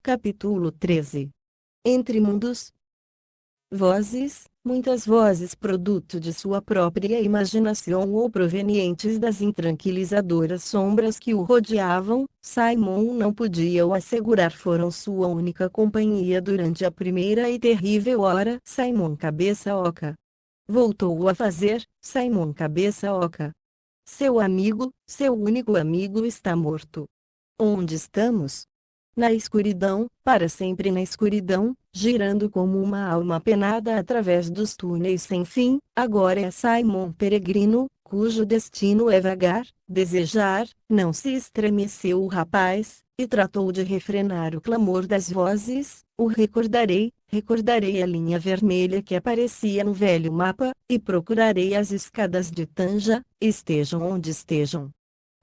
Capítulo 13. Entre mundos. Vozes, muitas vozes produto de sua própria imaginação ou provenientes das intranquilizadoras sombras que o rodeavam, Simon não podia o assegurar, foram sua única companhia durante a primeira e terrível hora. Simon cabeça oca. Voltou a fazer, Simon cabeça oca. Seu amigo, seu único amigo está morto. Onde estamos? Na escuridão, para sempre na escuridão, girando como uma alma penada através dos túneis sem fim. Agora é Simon peregrino, cujo destino é vagar, desejar. Não se estremeceu o rapaz, e tratou de refrenar o clamor das vozes. O recordarei, recordarei a linha vermelha que aparecia no velho mapa, e procurarei as escadas de Tanja, estejam onde estejam.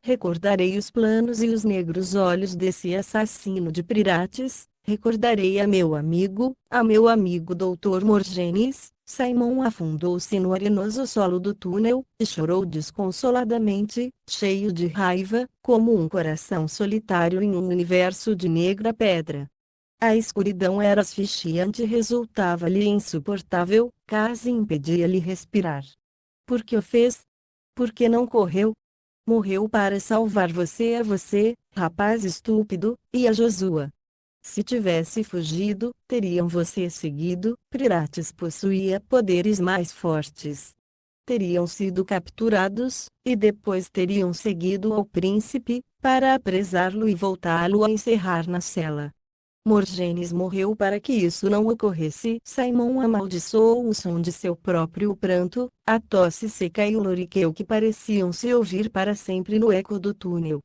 Recordarei os planos e os negros olhos desse assassino de piratas. Recordarei a meu amigo Dr. Morgenes. Simon afundou-se no arenoso solo do túnel, e chorou desconsoladamente, cheio de raiva, como um coração solitário em um universo de negra pedra. A escuridão era asfixiante e resultava-lhe insuportável, quase impedia-lhe respirar. Por que o fez? Por que não correu? Morreu para salvar você, rapaz estúpido, e a Josua. Se tivesse fugido, teriam você seguido. Pirates possuía poderes mais fortes. Teriam sido capturados, e depois teriam seguido ao príncipe, para apresá-lo e voltá-lo a encerrar na cela. Morgenes morreu para que isso não ocorresse. Simon amaldiçoou o som de seu próprio pranto, a tosse seca e o loriqueu que pareciam se ouvir para sempre no eco do túnel.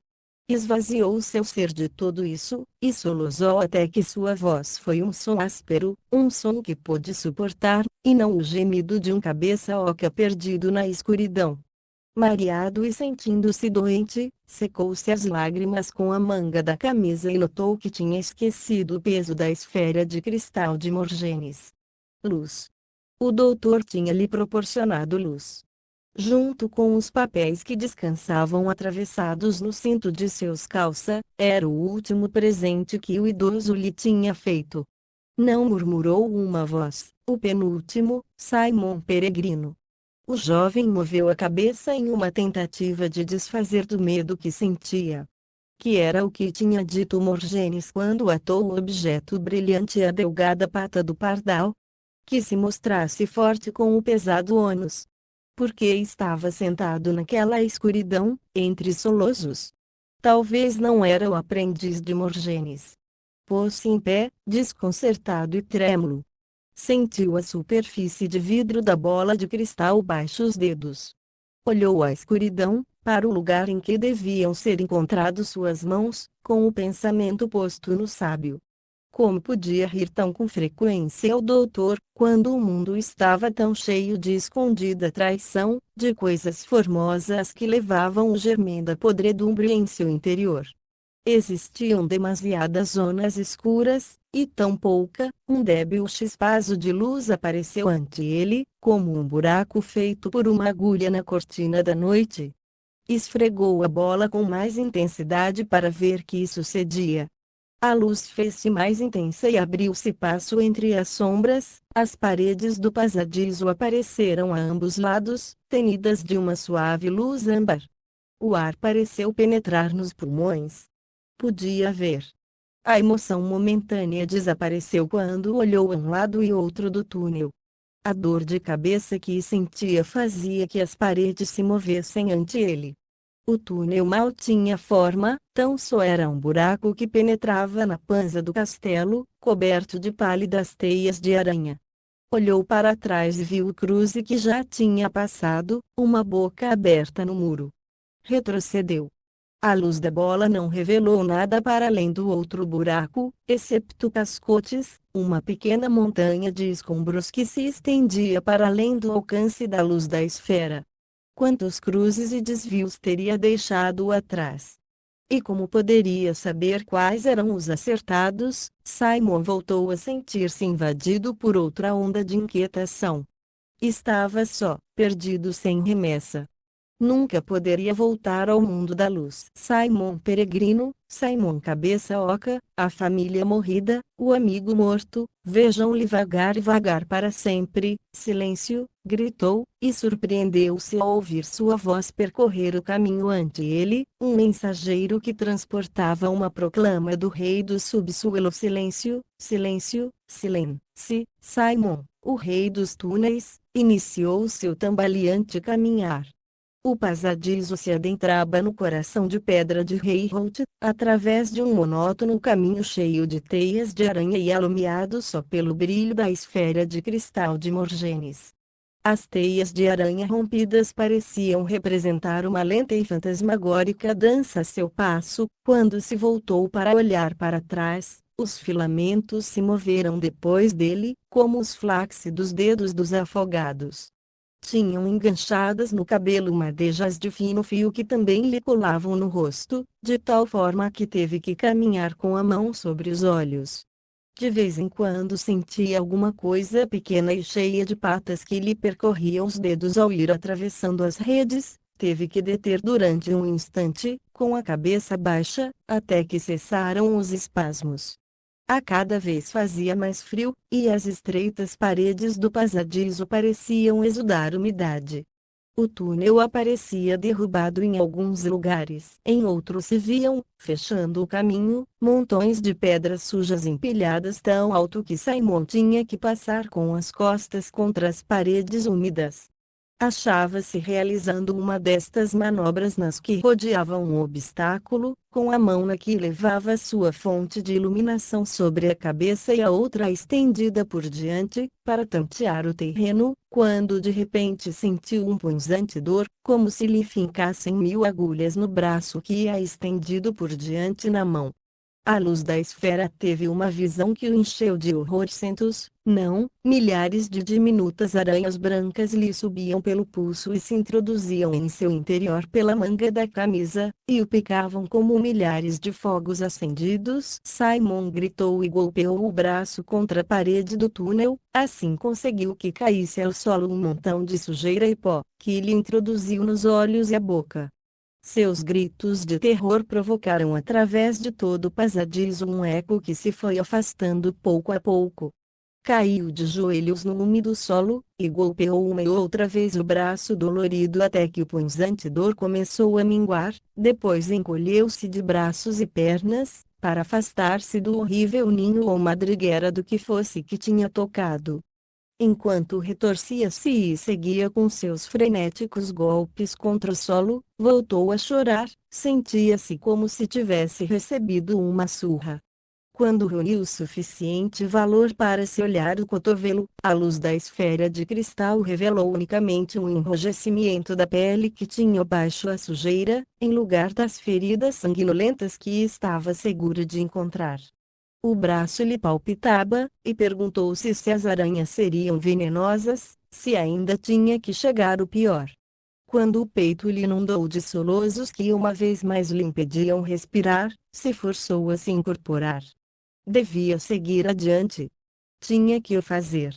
Esvaziou seu ser de tudo isso, e soluçou até que sua voz foi um som áspero, um som que pôde suportar, e não o gemido de um cabeça oca perdido na escuridão. Mareado e sentindo-se doente, secou-se as lágrimas com a manga da camisa e notou que tinha esquecido o peso da esfera de cristal de Morgenes. Luz. O doutor tinha lhe proporcionado luz. Junto com os papéis que descansavam atravessados no cinto de seus calça, era o último presente que o idoso lhe tinha feito. Não murmurou uma voz, o penúltimo, Simon peregrino. O jovem moveu a cabeça em uma tentativa de desfazer do medo que sentia. Que era o que tinha dito Morgenes quando atou o objeto brilhante à delgada pata do pardal? Que se mostrasse forte com o pesado ônus. Porque estava sentado naquela escuridão, entre soluços. Talvez não era o aprendiz de Morgenes. Pôs-se em pé, desconcertado e trêmulo. Sentiu a superfície de vidro da bola de cristal baixo os dedos. Olhou a escuridão, para o lugar em que deviam ser encontrados suas mãos, com o pensamento posto no sábio. Como podia rir tão com frequência o doutor, quando o mundo estava tão cheio de escondida traição, de coisas formosas que levavam o germen da podredumbre em seu interior? Existiam demasiadas zonas escuras, e tão pouca. Um débil chispaço de luz apareceu ante ele, como um buraco feito por uma agulha na cortina da noite. Esfregou a bola com mais intensidade para ver que sucedia. A luz fez-se mais intensa e abriu-se passo entre as sombras. As paredes do pasadiço apareceram a ambos lados, tenidas de uma suave luz âmbar. O ar pareceu penetrar nos pulmões. Podia ver. A emoção momentânea desapareceu quando olhou a um lado e outro do túnel. A dor de cabeça que sentia fazia que as paredes se movessem ante ele. O túnel mal tinha forma, tão só era um buraco que penetrava na panza do castelo, coberto de pálidas teias de aranha. Olhou para trás e viu o cruze que já tinha passado, uma boca aberta no muro. Retrocedeu. A luz da bola não revelou nada para além do outro buraco, excepto cascotes, uma pequena montanha de escombros que se estendia para além do alcance da luz da esfera. Quantos cruzes e desvios teria deixado atrás? E como poderia saber quais eram os acertados? Simon voltou a sentir-se invadido por outra onda de inquietação. Estava só, perdido sem remessa. nunca poderia voltar ao mundo da luz. Simon Peregrino, Simon Cabeça Oca, a família morrida, o amigo morto, vejam-lhe vagar e vagar para sempre. Silêncio, gritou, e surpreendeu-se ao ouvir sua voz percorrer o caminho ante ele, um mensageiro que transportava uma proclama do rei do subsuelo. Silêncio, silêncio, silêncio. Simon, o rei dos túneis, iniciou seu tambaleante caminhar. O pasadiço se adentrava no coração de pedra de Heiholt, através de um monótono caminho cheio de teias de aranha e alumiado só pelo brilho da esfera de cristal de Morgenes. As teias de aranha rompidas pareciam representar uma lenta e fantasmagórica dança a seu passo. Quando se voltou para olhar para trás, os filamentos se moveram depois dele, como os flácidos dedos dos afogados. Tinham enganchadas no cabelo madejas de fino fio que também lhe colavam no rosto, de tal forma que teve que caminhar com a mão sobre os olhos. De vez em quando sentia alguma coisa pequena e cheia de patas que lhe percorria os dedos ao ir atravessando as redes, teve que deter durante um instante, com a cabeça baixa, até que cessaram os espasmos. A cada vez fazia mais frio, e as estreitas paredes do pasadiço pareciam exudar umidade. O túnel aparecia derrubado em alguns lugares. Em outros se viam, fechando o caminho, montões de pedras sujas empilhadas tão alto que Simon tinha que passar com as costas contra as paredes úmidas. Achava-se realizando uma destas manobras nas que rodeava um obstáculo, com a mão na que levava sua fonte de iluminação sobre a cabeça e a outra estendida por diante, para tantear o terreno, quando de repente sentiu um punzante dor, como se lhe fincassem 1000 agulhas no braço que ia estendido por diante na mão. A luz da esfera teve uma visão que o encheu de horror. Não, milhares de diminutas aranhas brancas lhe subiam pelo pulso e se introduziam em seu interior pela manga da camisa, e o picavam como milhares de fogos acendidos. Simon gritou e golpeou o braço contra a parede do túnel, assim conseguiu que caísse ao solo um montão de sujeira e pó, que lhe introduziu nos olhos e a boca. Seus gritos de terror provocaram através de todo o pasadiço um eco que se foi afastando pouco a pouco. Caiu de joelhos no úmido solo, e golpeou uma e outra vez o braço dolorido até que o punzante dor começou a minguar, depois encolheu-se de braços e pernas, para afastar-se do horrível ninho ou madriguera do que fosse que tinha tocado. Enquanto retorcia-se e seguia com seus frenéticos golpes contra o solo, voltou a chorar, sentia-se como se tivesse recebido uma surra. Quando reuniu o suficiente valor para se olhar o cotovelo, a luz da esfera de cristal revelou unicamente um enrojecimento da pele que tinha abaixo a sujeira, em lugar das feridas sanguinolentas que estava seguro de encontrar. O braço lhe palpitava, e perguntou-se se as aranhas seriam venenosas, se ainda tinha que chegar o pior. Quando o peito lhe inundou de soluços que uma vez mais lhe impediam respirar, se forçou a se incorporar. Devia seguir adiante. Tinha que o fazer.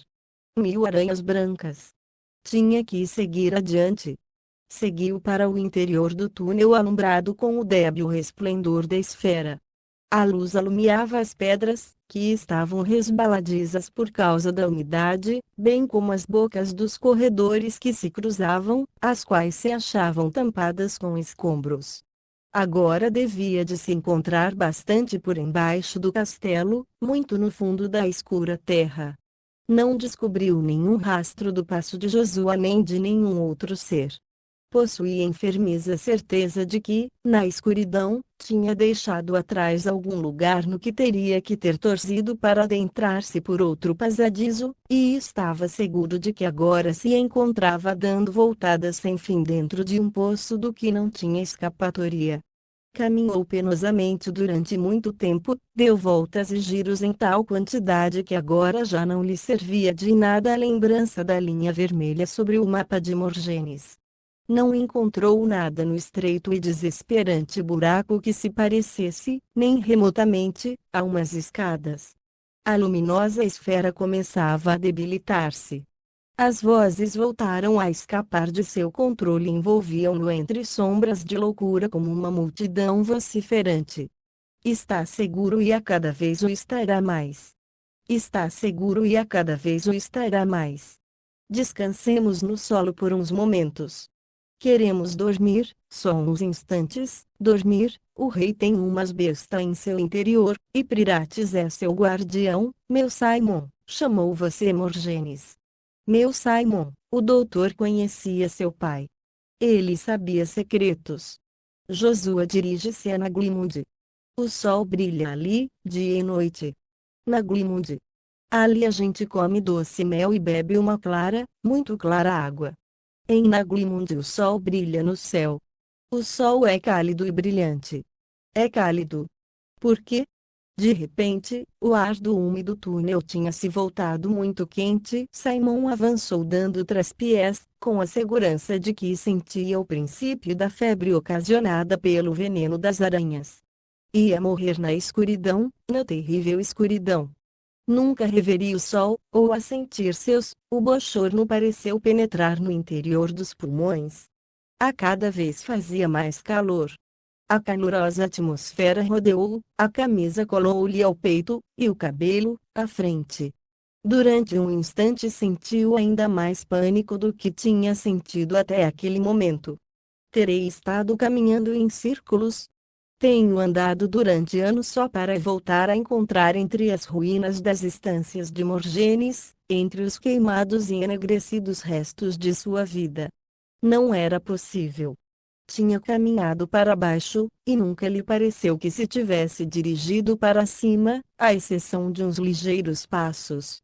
1000 aranhas brancas. Tinha que seguir adiante. Seguiu para o interior do túnel alumbrado com o débil resplendor da esfera. A luz alumiava as pedras, que estavam resbaladizas por causa da umidade, bem como as bocas dos corredores que se cruzavam, as quais se achavam tampadas com escombros. Agora devia de se encontrar bastante por embaixo do castelo, muito no fundo da escura terra. Não descobriu nenhum rastro do passo de Josué nem de nenhum outro ser. Possuía enfermiza certeza de que, na escuridão, tinha deixado atrás algum lugar no que teria que ter torcido para adentrar-se por outro pasadiço, e estava seguro de que agora se encontrava dando voltadas sem fim dentro de um poço do que não tinha escapatória. Caminhou penosamente durante muito tempo, deu voltas e giros em tal quantidade que agora já não lhe servia de nada a lembrança da linha vermelha sobre o mapa de Morgenes. Não encontrou nada no estreito e desesperante buraco que se parecesse, nem remotamente, a umas escadas. A luminosa esfera começava a debilitar-se. As vozes voltaram a escapar de seu controle e envolviam-no entre sombras de loucura como uma multidão vociferante. Está seguro e a cada vez o estará mais. Está seguro e a cada vez o estará mais. Descansemos no solo por uns momentos. Queremos dormir, só uns instantes, dormir. O rei tem umas besta em seu interior, e Pirates é seu guardião. Meu Simon, chamou você Morgenes. Meu Simon, o doutor conhecia seu pai. Ele sabia secretos. Josua dirige-se a Naglimund. O sol brilha ali, dia e noite. Naglimund. Ali a gente come doce mel e bebe uma clara, muito clara água. Em Naglimund o sol brilha no céu. O sol é cálido e brilhante. É cálido. Por quê? De repente, o ar do úmido túnel tinha se voltado muito quente. Simon avançou dando traspiés, com a segurança de que sentia o princípio da febre ocasionada pelo veneno das aranhas. Ia morrer na escuridão, na terrível escuridão. Nunca reveria o sol, ou a sentir seus. O bochorno pareceu penetrar no interior dos pulmões. A cada vez fazia mais calor. A calorosa atmosfera rodeou-o, a camisa colou-lhe ao peito, e o cabelo, à frente. Durante um instante sentiu ainda mais pânico do que tinha sentido até aquele momento. Terei estado caminhando em círculos? Tenho andado durante anos só para voltar a encontrar entre as ruínas das estâncias de Morgenes, entre os queimados e enegrecidos restos de sua vida. Não era possível. Tinha caminhado para baixo, e nunca lhe pareceu que se tivesse dirigido para cima, à exceção de uns ligeiros passos.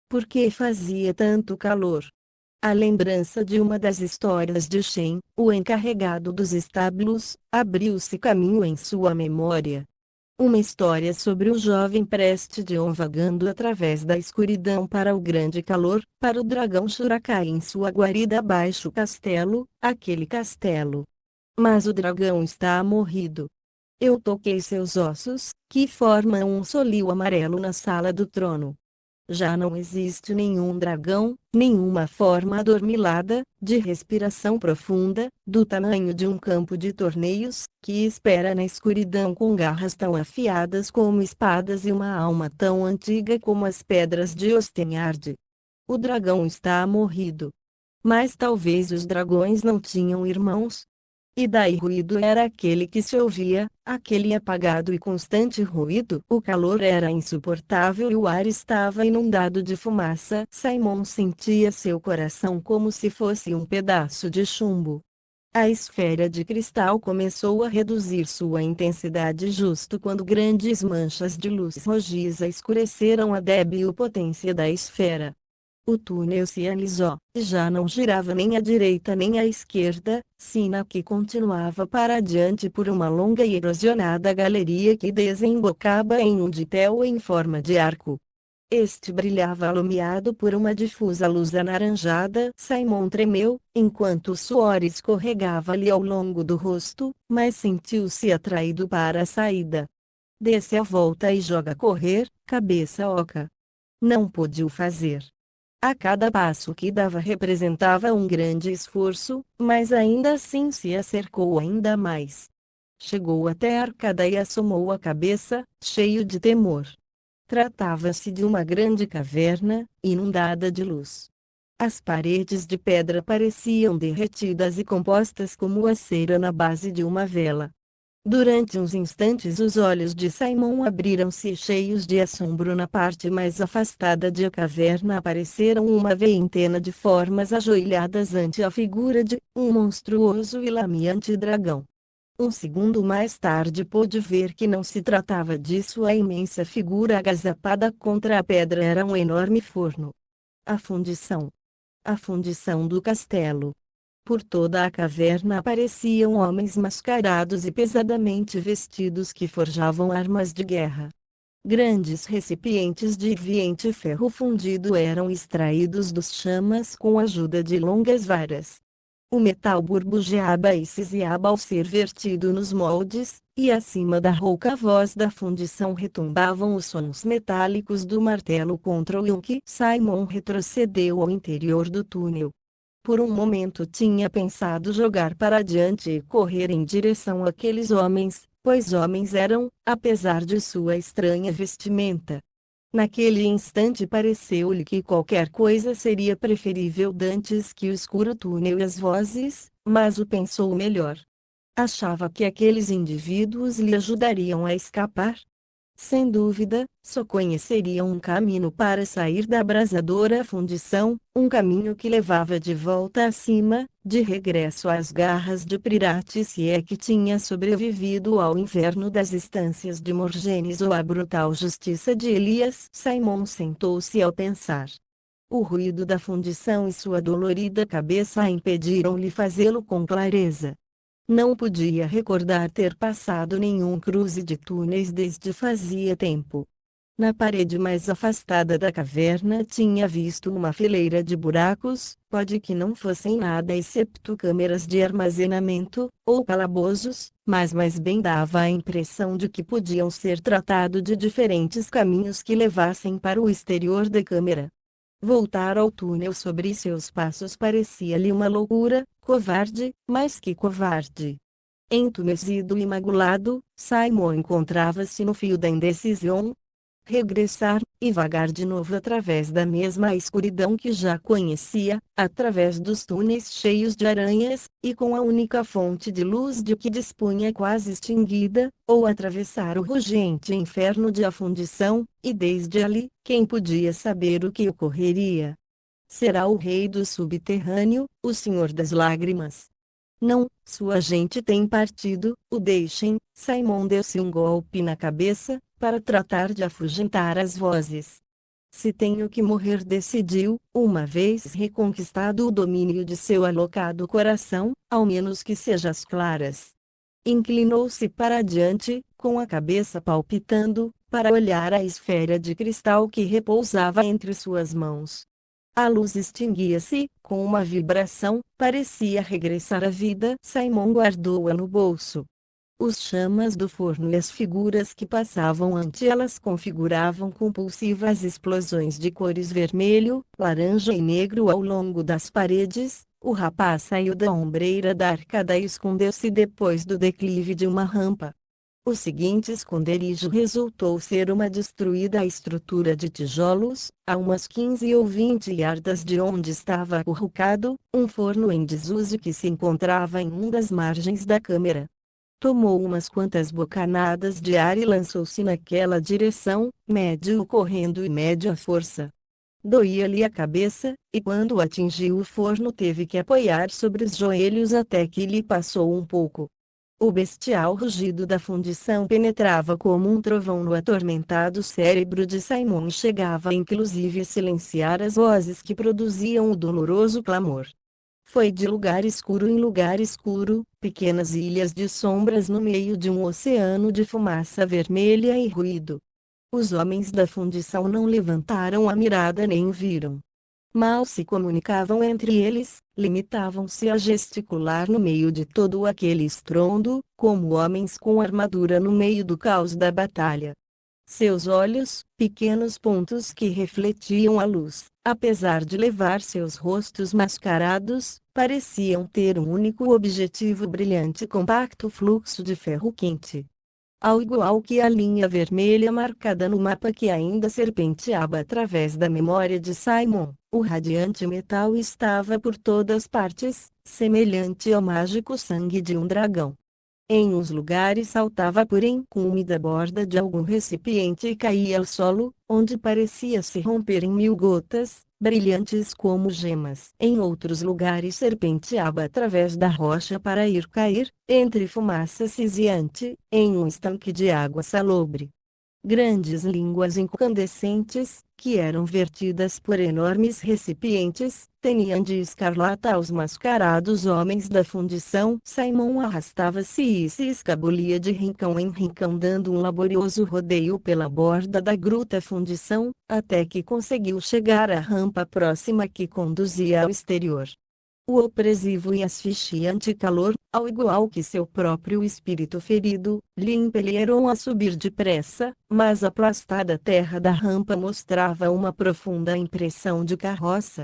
Por que fazia tanto calor? A lembrança de uma das histórias de Shen, o encarregado dos estábulos, abriu-se caminho em sua memória. Uma história sobre o jovem Prestigion vagando através da escuridão para o grande calor, para o dragão Shurakai em sua guarida abaixo castelo, aquele castelo. Mas o dragão está morrido. Eu toquei seus ossos, que formam um solio amarelo na sala do trono. Já não existe nenhum dragão, nenhuma forma adormilada, de respiração profunda, do tamanho de um campo de torneios, que espera na escuridão com garras tão afiadas como espadas e uma alma tão antiga como as pedras de Ostenhard. O dragão está morrido. Mas talvez os dragões não tinham irmãos? E daí ruído era aquele que se ouvia, aquele apagado e constante ruído. O calor era insuportável e o ar estava inundado de fumaça. Simon sentia seu coração como se fosse um pedaço de chumbo. A esfera de cristal começou a reduzir sua intensidade justo quando grandes manchas de luz rojiça escureceram a débil potência da esfera. O túnel se alisou, já não girava nem à direita nem à esquerda, sina que continuava para adiante por uma longa e erosionada galeria que desembocava em um ditel em forma de arco. Este brilhava alumiado por uma difusa luz anaranjada. Simon tremeu, enquanto o suor escorregava-lhe ao longo do rosto, mas sentiu-se atraído para a saída. Desce a volta e joga a correr, cabeça oca. Não pôde o fazer. A cada passo que dava representava um grande esforço, mas ainda assim se acercou ainda mais. Chegou até a arcada e assomou a cabeça, cheio de temor. Tratava-se de uma grande caverna, inundada de luz. As paredes de pedra pareciam derretidas e compostas como a cera na base de uma vela. Durante uns instantes os olhos de Simon abriram-se cheios de assombro. Na parte mais afastada de a caverna apareceram uma veintena de formas ajoelhadas ante a figura de um monstruoso e lameante dragão. Um segundo mais tarde pôde ver que não se tratava disso. A imensa figura agazapada contra a pedra era um enorme forno. A fundição. A fundição do castelo. Por toda a caverna apareciam homens mascarados e pesadamente vestidos que forjavam armas de guerra. Grandes recipientes de viente ferro fundido eram extraídos dos chamas com a ajuda de longas varas. O metal burbujeava e siseava ao ser vertido nos moldes, e acima da rouca voz da fundição retumbavam os sons metálicos do martelo contra o yunque. Simon retrocedeu ao interior do túnel. Por um momento tinha pensado jogar para diante e correr em direção àqueles homens, pois homens eram, apesar de sua estranha vestimenta. Naquele instante pareceu-lhe que qualquer coisa seria preferível dantes que o escuro túnel e as vozes, mas o pensou melhor. Achava que aqueles indivíduos lhe ajudariam a escapar. Sem dúvida, só conheceriam um caminho para sair da abrasadora fundição, um caminho que levava de volta acima, de regresso às garras de Prirates, se é que tinha sobrevivido ao inverno das estâncias de Morgenes ou à brutal justiça de Elias. Simon sentou-se ao pensar. O ruído da fundição e sua dolorida cabeça impediram-lhe fazê-lo com clareza. Não podia recordar ter passado nenhum cruze de túneis desde fazia tempo. Na parede mais afastada da caverna tinha visto uma fileira de buracos, pode que não fossem nada excepto câmeras de armazenamento, ou calabouços, mas mais bem dava a impressão de que podiam ser tratados de diferentes caminhos que levassem para o exterior da câmera. Voltar ao túnel sobre seus passos parecia-lhe uma loucura, covarde, mais que covarde. Entumecido e magoado, Simon encontrava-se no fio da indecisão. Regressar, e vagar de novo através da mesma escuridão que já conhecia, através dos túneis cheios de aranhas, e com a única fonte de luz de que dispunha quase extinguida, ou atravessar o rugente inferno de afundição, e desde ali, quem podia saber o que ocorreria? Será o rei do subterrâneo, o senhor das lágrimas. Não, sua gente tem partido, o deixem. Simon deu-se um golpe na cabeça, para tratar de afugentar as vozes. Se tenho que morrer, decidiu, uma vez reconquistado o domínio de seu alocado coração, ao menos que seja às claras. Inclinou-se para diante, com a cabeça palpitando, para olhar a esfera de cristal que repousava entre suas mãos. A luz extinguia-se, com uma vibração, parecia regressar à vida. Simon guardou-a no bolso. Os chamas do forno e as figuras que passavam ante elas configuravam compulsivas explosões de cores vermelho, laranja e negro ao longo das paredes. O rapaz saiu da ombreira da arcada e escondeu-se depois do declive de uma rampa. O seguinte esconderijo resultou ser uma destruída estrutura de tijolos, a umas 15 ou 20 yardas de onde estava acurrucado, um forno em desuso que se encontrava em uma das margens da câmara. Tomou umas quantas bocanadas de ar e lançou-se naquela direção, médio correndo e média força. Doía-lhe a cabeça, e quando atingiu o forno teve que apoiar sobre os joelhos até que lhe passou um pouco. O bestial rugido da fundição penetrava como um trovão no atormentado cérebro de Simon e chegava inclusive a silenciar as vozes que produziam o doloroso clamor. Foi de lugar escuro em lugar escuro, pequenas ilhas de sombras no meio de um oceano de fumaça vermelha e ruído. Os homens da fundição não levantaram a mirada nem o viram. Mal se comunicavam entre eles, limitavam-se a gesticular no meio de todo aquele estrondo, como homens com armadura no meio do caos da batalha. Seus olhos, pequenos pontos que refletiam a luz, apesar de levar seus rostos mascarados, pareciam ter um único objetivo brilhante, compacto fluxo de ferro quente. Ao igual que a linha vermelha marcada no mapa que ainda serpenteava através da memória de Simon, o radiante metal estava por todas partes, semelhante ao mágico sangue de um dragão. Em uns lugares saltava por encume da borda de algum recipiente e caía ao solo, onde parecia se romper em mil gotas, brilhantes como gemas. Em outros lugares serpenteava através da rocha para ir cair, entre fumaça cinzente, em um estanque de água salobre. Grandes línguas incandescentes, que eram vertidas por enormes recipientes, teniam de escarlata aos mascarados homens da fundição. Simon arrastava-se e se escabulia de rincão em rincão dando um laborioso rodeio pela borda da gruta fundição, até que conseguiu chegar à rampa próxima que conduzia ao exterior. O opressivo e asfixiante calor, ao igual que seu próprio espírito ferido, lhe impeliram a subir depressa, mas a aplastada terra da rampa mostrava uma profunda impressão de carroça.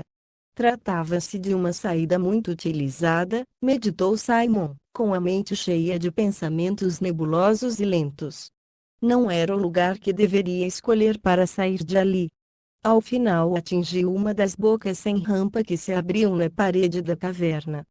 Tratava-se de uma saída muito utilizada, meditou Simon, com a mente cheia de pensamentos nebulosos e lentos. Não era o lugar que deveria escolher para sair de ali. Ao final atingiu uma das bocas sem rampa que se abriam na parede da caverna.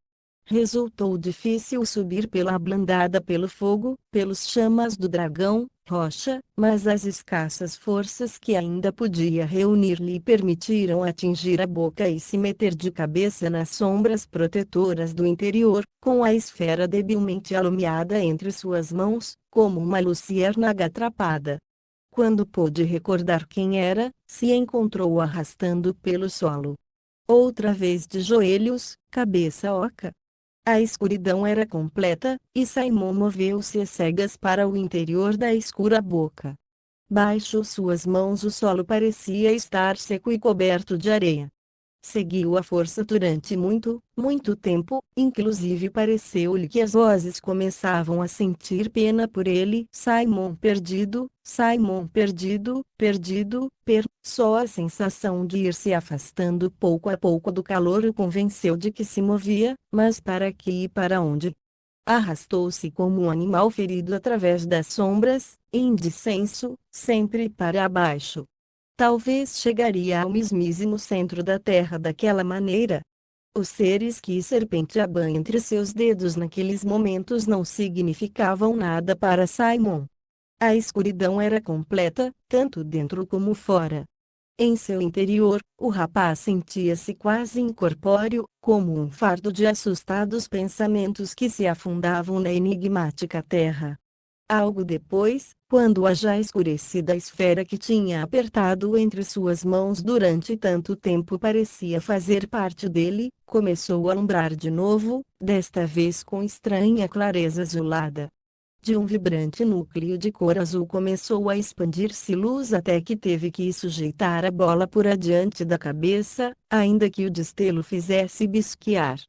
Resultou difícil subir pela ablandada pelo fogo, pelos chamas do dragão, rocha, mas as escassas forças que ainda podia reunir lhe permitiram atingir a boca e se meter de cabeça nas sombras protetoras do interior, com a esfera debilmente alumiada entre suas mãos, como uma luciérnaga atrapada. Quando pôde recordar quem era, se encontrou arrastando pelo solo. Outra vez de joelhos, cabeça oca. A escuridão era completa, e Simon moveu-se às cegas para o interior da escura boca. Baixo suas mãos o solo parecia estar seco e coberto de areia. Seguiu a força durante muito, muito tempo, inclusive pareceu-lhe que as vozes começavam a sentir pena por ele. Simon perdido, perdido, só a sensação de ir se afastando pouco a pouco do calor o convenceu de que se movia, mas para que e para onde? Arrastou-se como um animal ferido através das sombras, indissenso, sempre para baixo. Talvez chegaria ao mesmíssimo centro da Terra daquela maneira. Os seres que serpenteavam entre seus dedos naqueles momentos não significavam nada para Simon. A escuridão era completa, tanto dentro como fora. Em seu interior, o rapaz sentia-se quase incorpóreo, como um fardo de assustados pensamentos que se afundavam na enigmática terra. Algo depois, quando a já escurecida esfera que tinha apertado entre suas mãos durante tanto tempo parecia fazer parte dele, começou a alumbrar de novo, desta vez com estranha clareza azulada. De um vibrante núcleo de cor azul começou a expandir-se luz até que teve que sujeitar a bola por adiante da cabeça, ainda que o destello fizesse bisquear.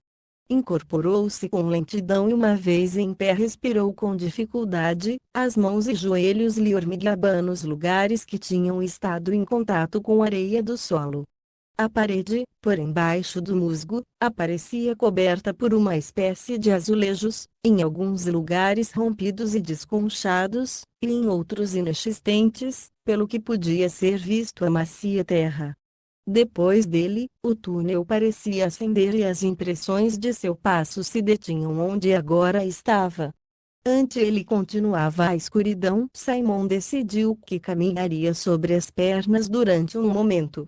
Incorporou-se com lentidão e uma vez em pé respirou com dificuldade, as mãos e joelhos lhe hormigavam nos lugares que tinham estado em contato com a areia do solo. A parede, por embaixo do musgo, aparecia coberta por uma espécie de azulejos, em alguns lugares rompidos e desconchados, e em outros inexistentes, pelo que podia ser visto a macia terra. Depois dele, o túnel parecia ascender e as impressões de seu passo se detinham onde agora estava. Ante ele continuava a escuridão. Simon decidiu que caminharia sobre as pernas durante um momento.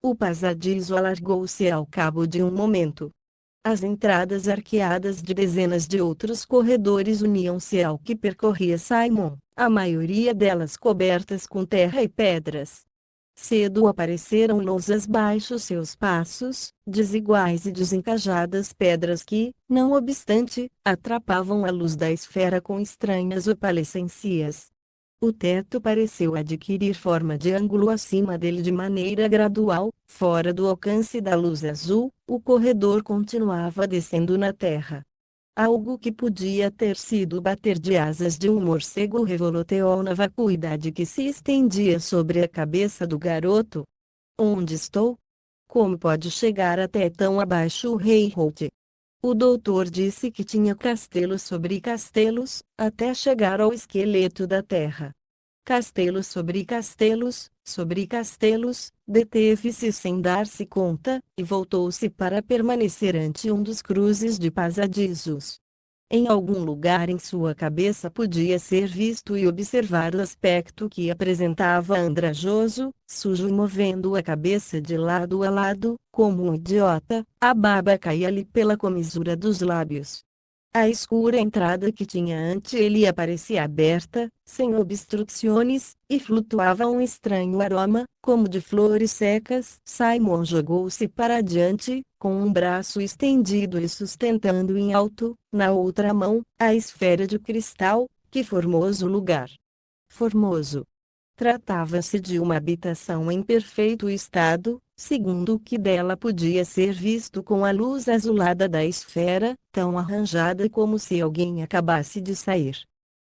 O passadiço alargou-se ao cabo de um momento. As entradas arqueadas de dezenas de outros corredores uniam-se ao que percorria Simon, a maioria delas cobertas com terra e pedras. Cedo apareceram lousas baixo seus passos, desiguais e desencajadas pedras que, não obstante, atrapavam a luz da esfera com estranhas opalescências. O teto pareceu adquirir forma de ângulo acima dele de maneira gradual, fora do alcance da luz azul. O corredor continuava descendo na terra. Algo que podia ter sido o bater de asas de um morcego revoloteou na vacuidade que se estendia sobre a cabeça do garoto. Onde estou? Como pode chegar até tão abaixo o rei Holt? O doutor disse que tinha castelos sobre castelos, até chegar ao esqueleto da terra. Castelos sobre castelos, sobre castelos, deteve-se sem dar-se conta, e voltou-se para permanecer ante um dos cruzes de passadizos. Em algum lugar em sua cabeça podia ser visto e observar o aspecto que apresentava andrajoso, sujo e movendo a cabeça de lado a lado, como um idiota. A baba caía-lhe pela comisura dos lábios. A escura entrada que tinha ante ele aparecia aberta, sem obstruções, e flutuava um estranho aroma, como de flores secas. Simon jogou-se para diante, com um braço estendido e sustentando em alto, na outra mão, a esfera de cristal. Que formoso lugar! Formoso! Tratava-se de uma habitação em perfeito estado, segundo o que dela podia ser visto com a luz azulada da esfera, tão arranjada como se alguém acabasse de sair.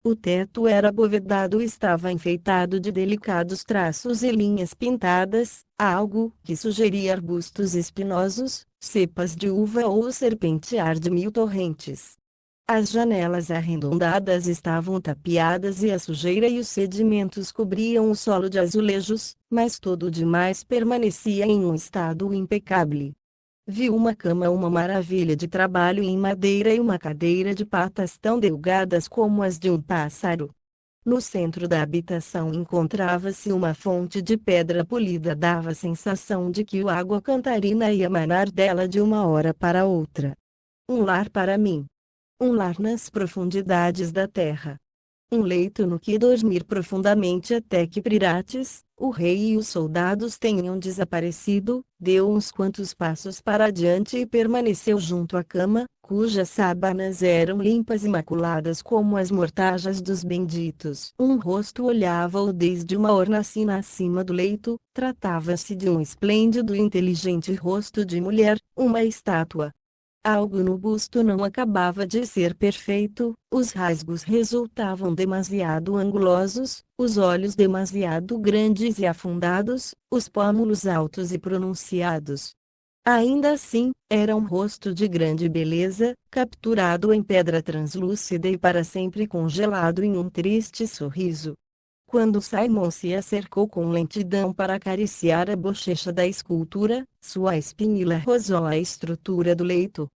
O teto era abovedado e estava enfeitado de delicados traços e linhas pintadas, algo que sugeria arbustos espinosos, cepas de uva ou o serpentear de mil torrentes. As janelas arredondadas estavam tapiadas e a sujeira e os sedimentos cobriam o solo de azulejos, mas todo o demais permanecia em um estado impecável. Viu uma cama, uma maravilha de trabalho em madeira e uma cadeira de patas tão delgadas como as de um pássaro. No centro da habitação encontrava-se uma fonte de pedra polida, dava a sensação de que a água cantarina ia manar dela de uma hora para outra. Um lar para mim. Um lar nas profundidades da terra. Um leito no que dormir profundamente até que Pirates, o rei e os soldados tenham desaparecido. Deu uns quantos passos para adiante e permaneceu junto à cama, cujas sábanas eram limpas e maculadas como as mortajas dos benditos. Um rosto olhava-o desde uma hornacina acima do leito. Tratava-se de um esplêndido e inteligente rosto de mulher, uma estátua. Algo no busto não acabava de ser perfeito, os rasgos resultavam demasiado angulosos, os olhos demasiado grandes e afundados, os pómulos altos e pronunciados. Ainda assim, era um rosto de grande beleza, capturado em pedra translúcida e para sempre congelado em um triste sorriso. Quando Simon se acercou com lentidão para acariciar a bochecha da escultura, sua espinilha rosou a estrutura do leito.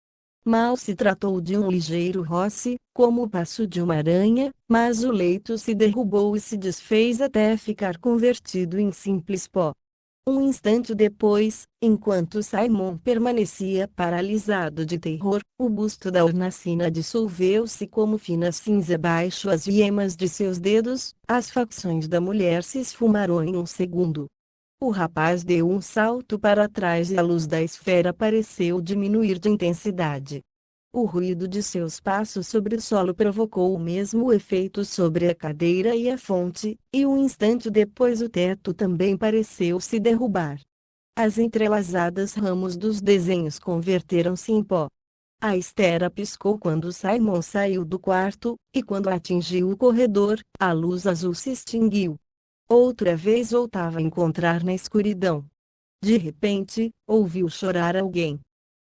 Mal se tratou de um ligeiro roce, como o passo de uma aranha, mas o leito se derrubou e se desfez até ficar convertido em simples pó. Um instante depois, enquanto Simon permanecia paralisado de terror, o busto da hornacina dissolveu-se como fina cinza baixo as yemas de seus dedos, as facções da mulher se esfumaram em um segundo. O rapaz deu um salto para trás e a luz da esfera pareceu diminuir de intensidade. O ruído de seus passos sobre o solo provocou o mesmo efeito sobre a cadeira e a fonte, e um instante depois o teto também pareceu se derrubar. As entrelaçadas ramos dos desenhos converteram-se em pó. A estera piscou quando Simon saiu do quarto, e quando atingiu o corredor, a luz azul se extinguiu. Outra vez voltava a encontrar na escuridão. De repente, ouviu chorar alguém.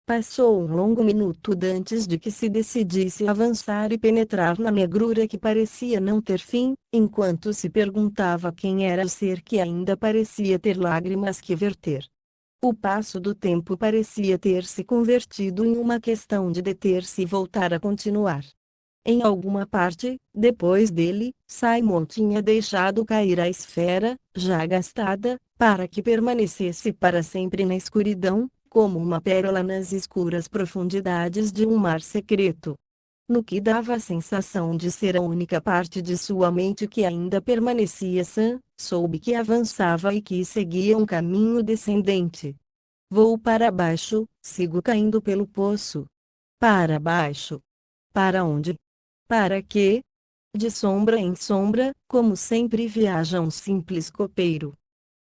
Passou um longo minuto antes de que se decidisse avançar e penetrar na negrura que parecia não ter fim, enquanto se perguntava quem era o ser que ainda parecia ter lágrimas que verter. O passo do tempo parecia ter se convertido em uma questão de deter-se e voltar a continuar. Em alguma parte, depois dele, Simon tinha deixado cair a esfera, já gastada, para que permanecesse para sempre na escuridão, como uma pérola nas escuras profundidades de um mar secreto. No que dava a sensação de ser a única parte de sua mente que ainda permanecia sã, soube que avançava e que seguia um caminho descendente. Vou para baixo, sigo caindo pelo poço. Para baixo. Para onde? Para quê? De sombra em sombra, como sempre viaja um simples copeiro.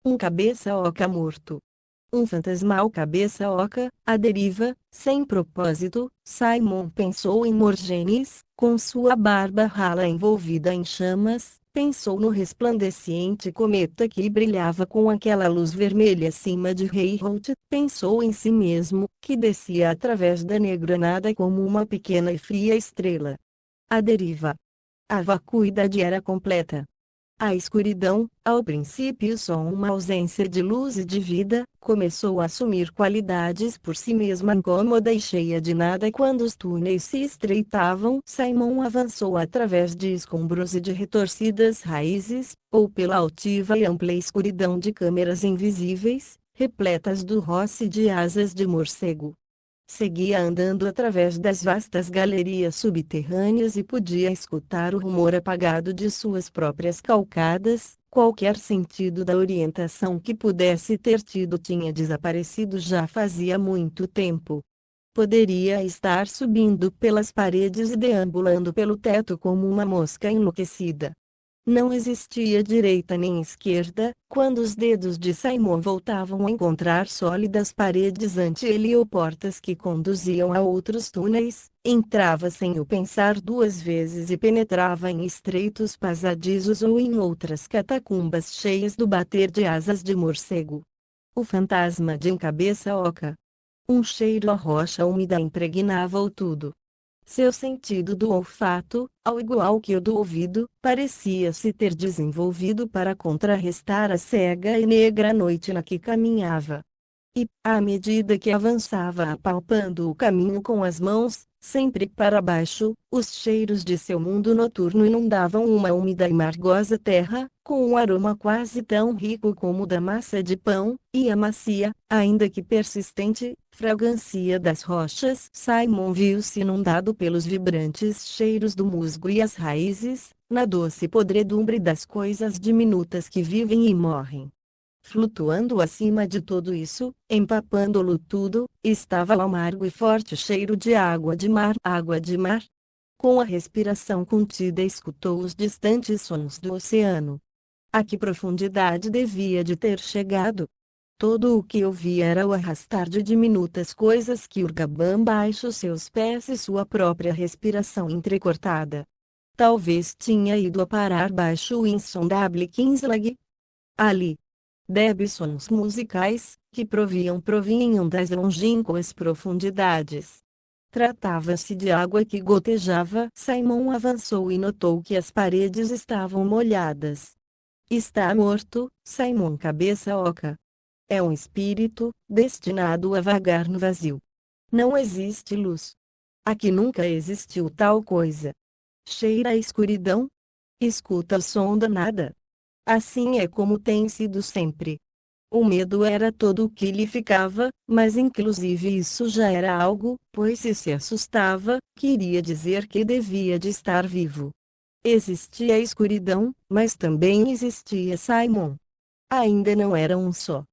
Um cabeça-oca morto. Um fantasmal cabeça-oca, à deriva, sem propósito. Simon pensou em Morgenes, com sua barba rala envolvida em chamas, pensou no resplandeciente cometa que brilhava com aquela luz vermelha acima de Heiholt, pensou em si mesmo, que descia através da negra nada como uma pequena e fria estrela. A deriva. A vacuidade era completa. A escuridão, ao princípio só uma ausência de luz e de vida, começou a assumir qualidades por si mesma incômoda e cheia de nada quando os túneis se estreitavam. Simon avançou através de escombros e de retorcidas raízes, ou pela altiva e ampla escuridão de câmeras invisíveis, repletas do roce de asas de morcego. Seguia andando através das vastas galerias subterrâneas e podia escutar o rumor apagado de suas próprias calcadas. Qualquer sentido da orientação que pudesse ter tido tinha desaparecido já fazia muito tempo. Poderia estar subindo pelas paredes e deambulando pelo teto como uma mosca enlouquecida. Não existia direita nem esquerda. Quando os dedos de Simon voltavam a encontrar sólidas paredes ante ele ou portas que conduziam a outros túneis, entrava sem o pensar duas vezes e penetrava em estreitos passadizos ou em outras catacumbas cheias do bater de asas de morcego. O fantasma de um cabeça oca. Um cheiro a rocha úmida impregnava-o tudo. Seu sentido do olfato, ao igual que o do ouvido, parecia-se ter desenvolvido para contrarrestar a cega e negra noite na que caminhava. E, à medida que avançava apalpando o caminho com as mãos, sempre para baixo, os cheiros de seu mundo noturno inundavam uma úmida e margosa terra, com um aroma quase tão rico como o da massa de pão, e a macia, ainda que persistente, fragrância das rochas. Simon viu-se inundado pelos vibrantes cheiros do musgo e as raízes, na doce podredumbre das coisas diminutas que vivem e morrem. Flutuando acima de tudo isso, empapando-lo tudo, estava o amargo e forte cheiro de água de mar. Água de mar. Com a respiração contida escutou os distantes sons do oceano. A que profundidade devia de ter chegado? Todo o que ouvia era o arrastar de diminutas coisas que urgavam baixo seus pés e sua própria respiração entrecortada. Talvez tinha ido a parar baixo o insondável Kingsleg. Ali, débeis sons musicais, que provinham das longínquas profundidades. Tratava-se de água que gotejava. Simon avançou e notou que as paredes estavam molhadas. Está morto, Simon cabeça oca. É um espírito, destinado a vagar no vazio. Não existe luz. Aqui nunca existiu tal coisa. Cheira a escuridão. Escuta o som da nada. Assim é como tem sido sempre. O medo era tudo o que lhe ficava, mas inclusive isso já era algo, pois se assustava, queria dizer que devia de estar vivo. Existia a escuridão, mas também existia Simon. Ainda não era um só.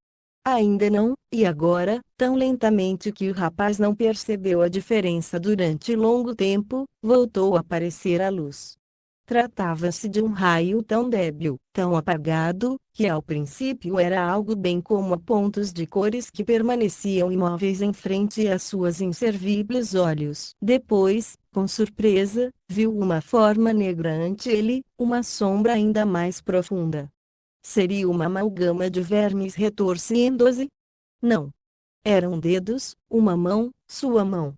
Ainda não, e agora, tão lentamente que o rapaz não percebeu a diferença durante longo tempo, voltou a aparecer a luz. Tratava-se de um raio tão débil, tão apagado, que ao princípio era algo bem como a pontos de cores que permaneciam imóveis em frente a suas inservíveis olhos. Depois, com surpresa, viu uma forma negra ante ele, uma sombra ainda mais profunda. Seria uma amálgama de vermes retorcendo-se? Não. Eram dedos, uma mão, sua mão.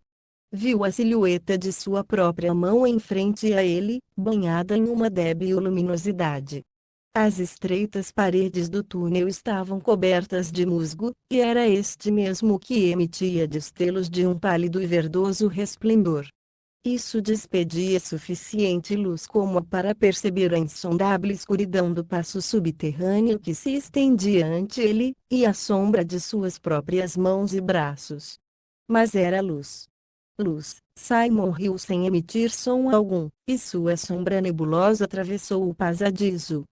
Viu a silhueta de sua própria mão em frente a ele, banhada em uma débil luminosidade. As estreitas paredes do túnel estavam cobertas de musgo, e era este mesmo que emitia destellos de um pálido e verdoso resplendor. Isso despedia suficiente luz como para perceber a insondável escuridão do passo subterrâneo que se estendia ante ele, e a sombra de suas próprias mãos e braços. Mas era luz. Luz. Simon riu sem emitir som algum, e sua sombra nebulosa atravessou o passadiço.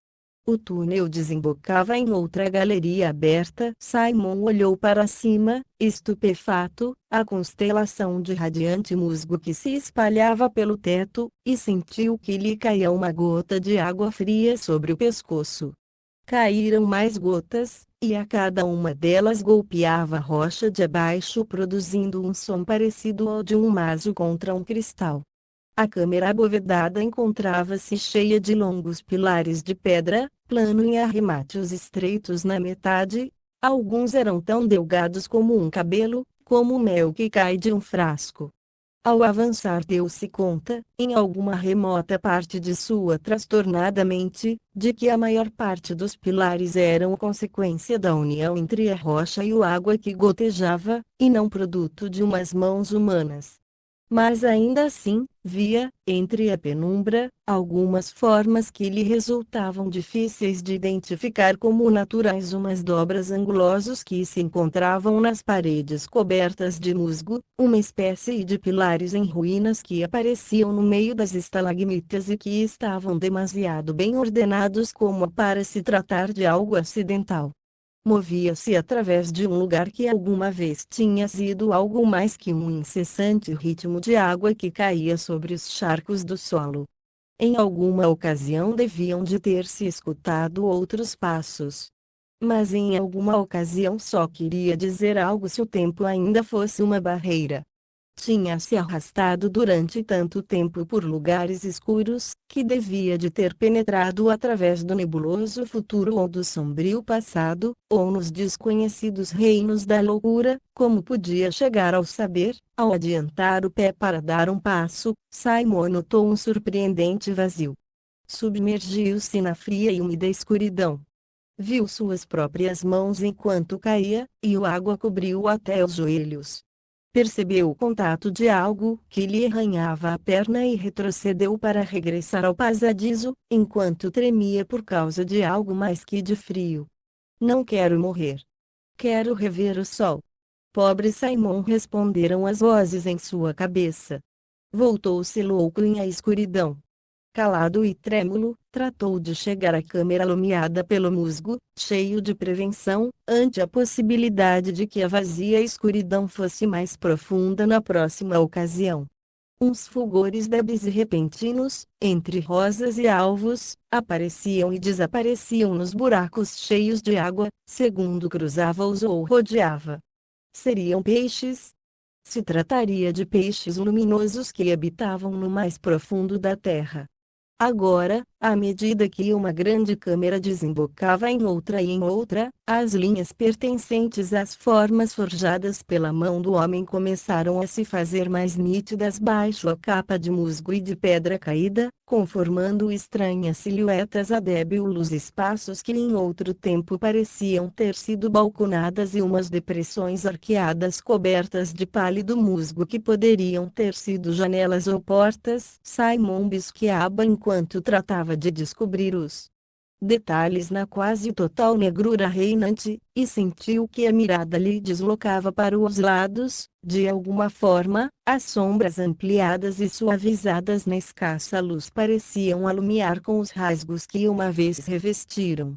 O túnel desembocava em outra galeria aberta. Simon olhou para cima, estupefato, a constelação de radiante musgo que se espalhava pelo teto, e sentiu que lhe caía uma gota de água fria sobre o pescoço. Caíram mais gotas, e a cada uma delas golpeava a rocha de abaixo produzindo um som parecido ao de um maso contra um cristal. A câmara abovedada encontrava-se cheia de longos pilares de pedra, plano em arremates estreitos na metade. Alguns eram tão delgados como um cabelo, como o mel que cai de um frasco. Ao avançar deu-se conta, em alguma remota parte de sua transtornada mente, de que a maior parte dos pilares eram consequência da união entre a rocha e o água que gotejava, e não produto de umas mãos humanas. Mas ainda assim, via, entre a penumbra, algumas formas que lhe resultavam difíceis de identificar como naturais, umas dobras angulosos que se encontravam nas paredes cobertas de musgo, uma espécie de pilares em ruínas que apareciam no meio das estalagmitas e que estavam demasiado bem ordenados como para se tratar de algo acidental. Movia-se através de um lugar que alguma vez tinha sido algo mais que um incessante ritmo de água que caía sobre os charcos do solo. Em alguma ocasião deviam de ter se escutado outros passos. Mas em alguma ocasião só queria dizer algo se o tempo ainda fosse uma barreira. Tinha se arrastado durante tanto tempo por lugares escuros, que devia de ter penetrado através do nebuloso futuro ou do sombrio passado, ou nos desconhecidos reinos da loucura. Como podia chegar ao saber? Ao adiantar o pé para dar um passo, Simon notou um surpreendente vazio. Submergiu-se na fria e úmida escuridão. Viu suas próprias mãos enquanto caía, e a água cobriu até os joelhos. Percebeu o contato de algo que lhe arranhava a perna e retrocedeu para regressar ao pasadiço, enquanto tremia por causa de algo mais que de frio. Não quero morrer. Quero rever o sol. Pobre Simon, responderam as vozes em sua cabeça. Voltou-se louco em a escuridão. Calado e trêmulo, tratou de chegar à câmara alumiada pelo musgo, cheio de prevenção, ante a possibilidade de que a vazia escuridão fosse mais profunda na próxima ocasião. Uns fulgores débeis e repentinos, entre rosas e alvos, apareciam e desapareciam nos buracos cheios de água, segundo cruzava-os ou rodeava. Seriam peixes? Se trataria de peixes luminosos que habitavam no mais profundo da terra. Agora, à medida que uma grande câmara desembocava em outra e em outra, as linhas pertencentes às formas forjadas pela mão do homem começaram a se fazer mais nítidas baixo a capa de musgo e de pedra caída, conformando estranhas silhuetas a débil luz, espaços que em outro tempo pareciam ter sido balconadas e umas depressões arqueadas cobertas de pálido musgo que poderiam ter sido janelas ou portas. Simon bisqueava enquanto tratava de descobrir os detalhes na quase total negrura reinante, e sentiu que a mirada lhe deslocava para os lados. De alguma forma, as sombras ampliadas e suavizadas na escassa luz pareciam alumiar com os rasgos que uma vez revestiram.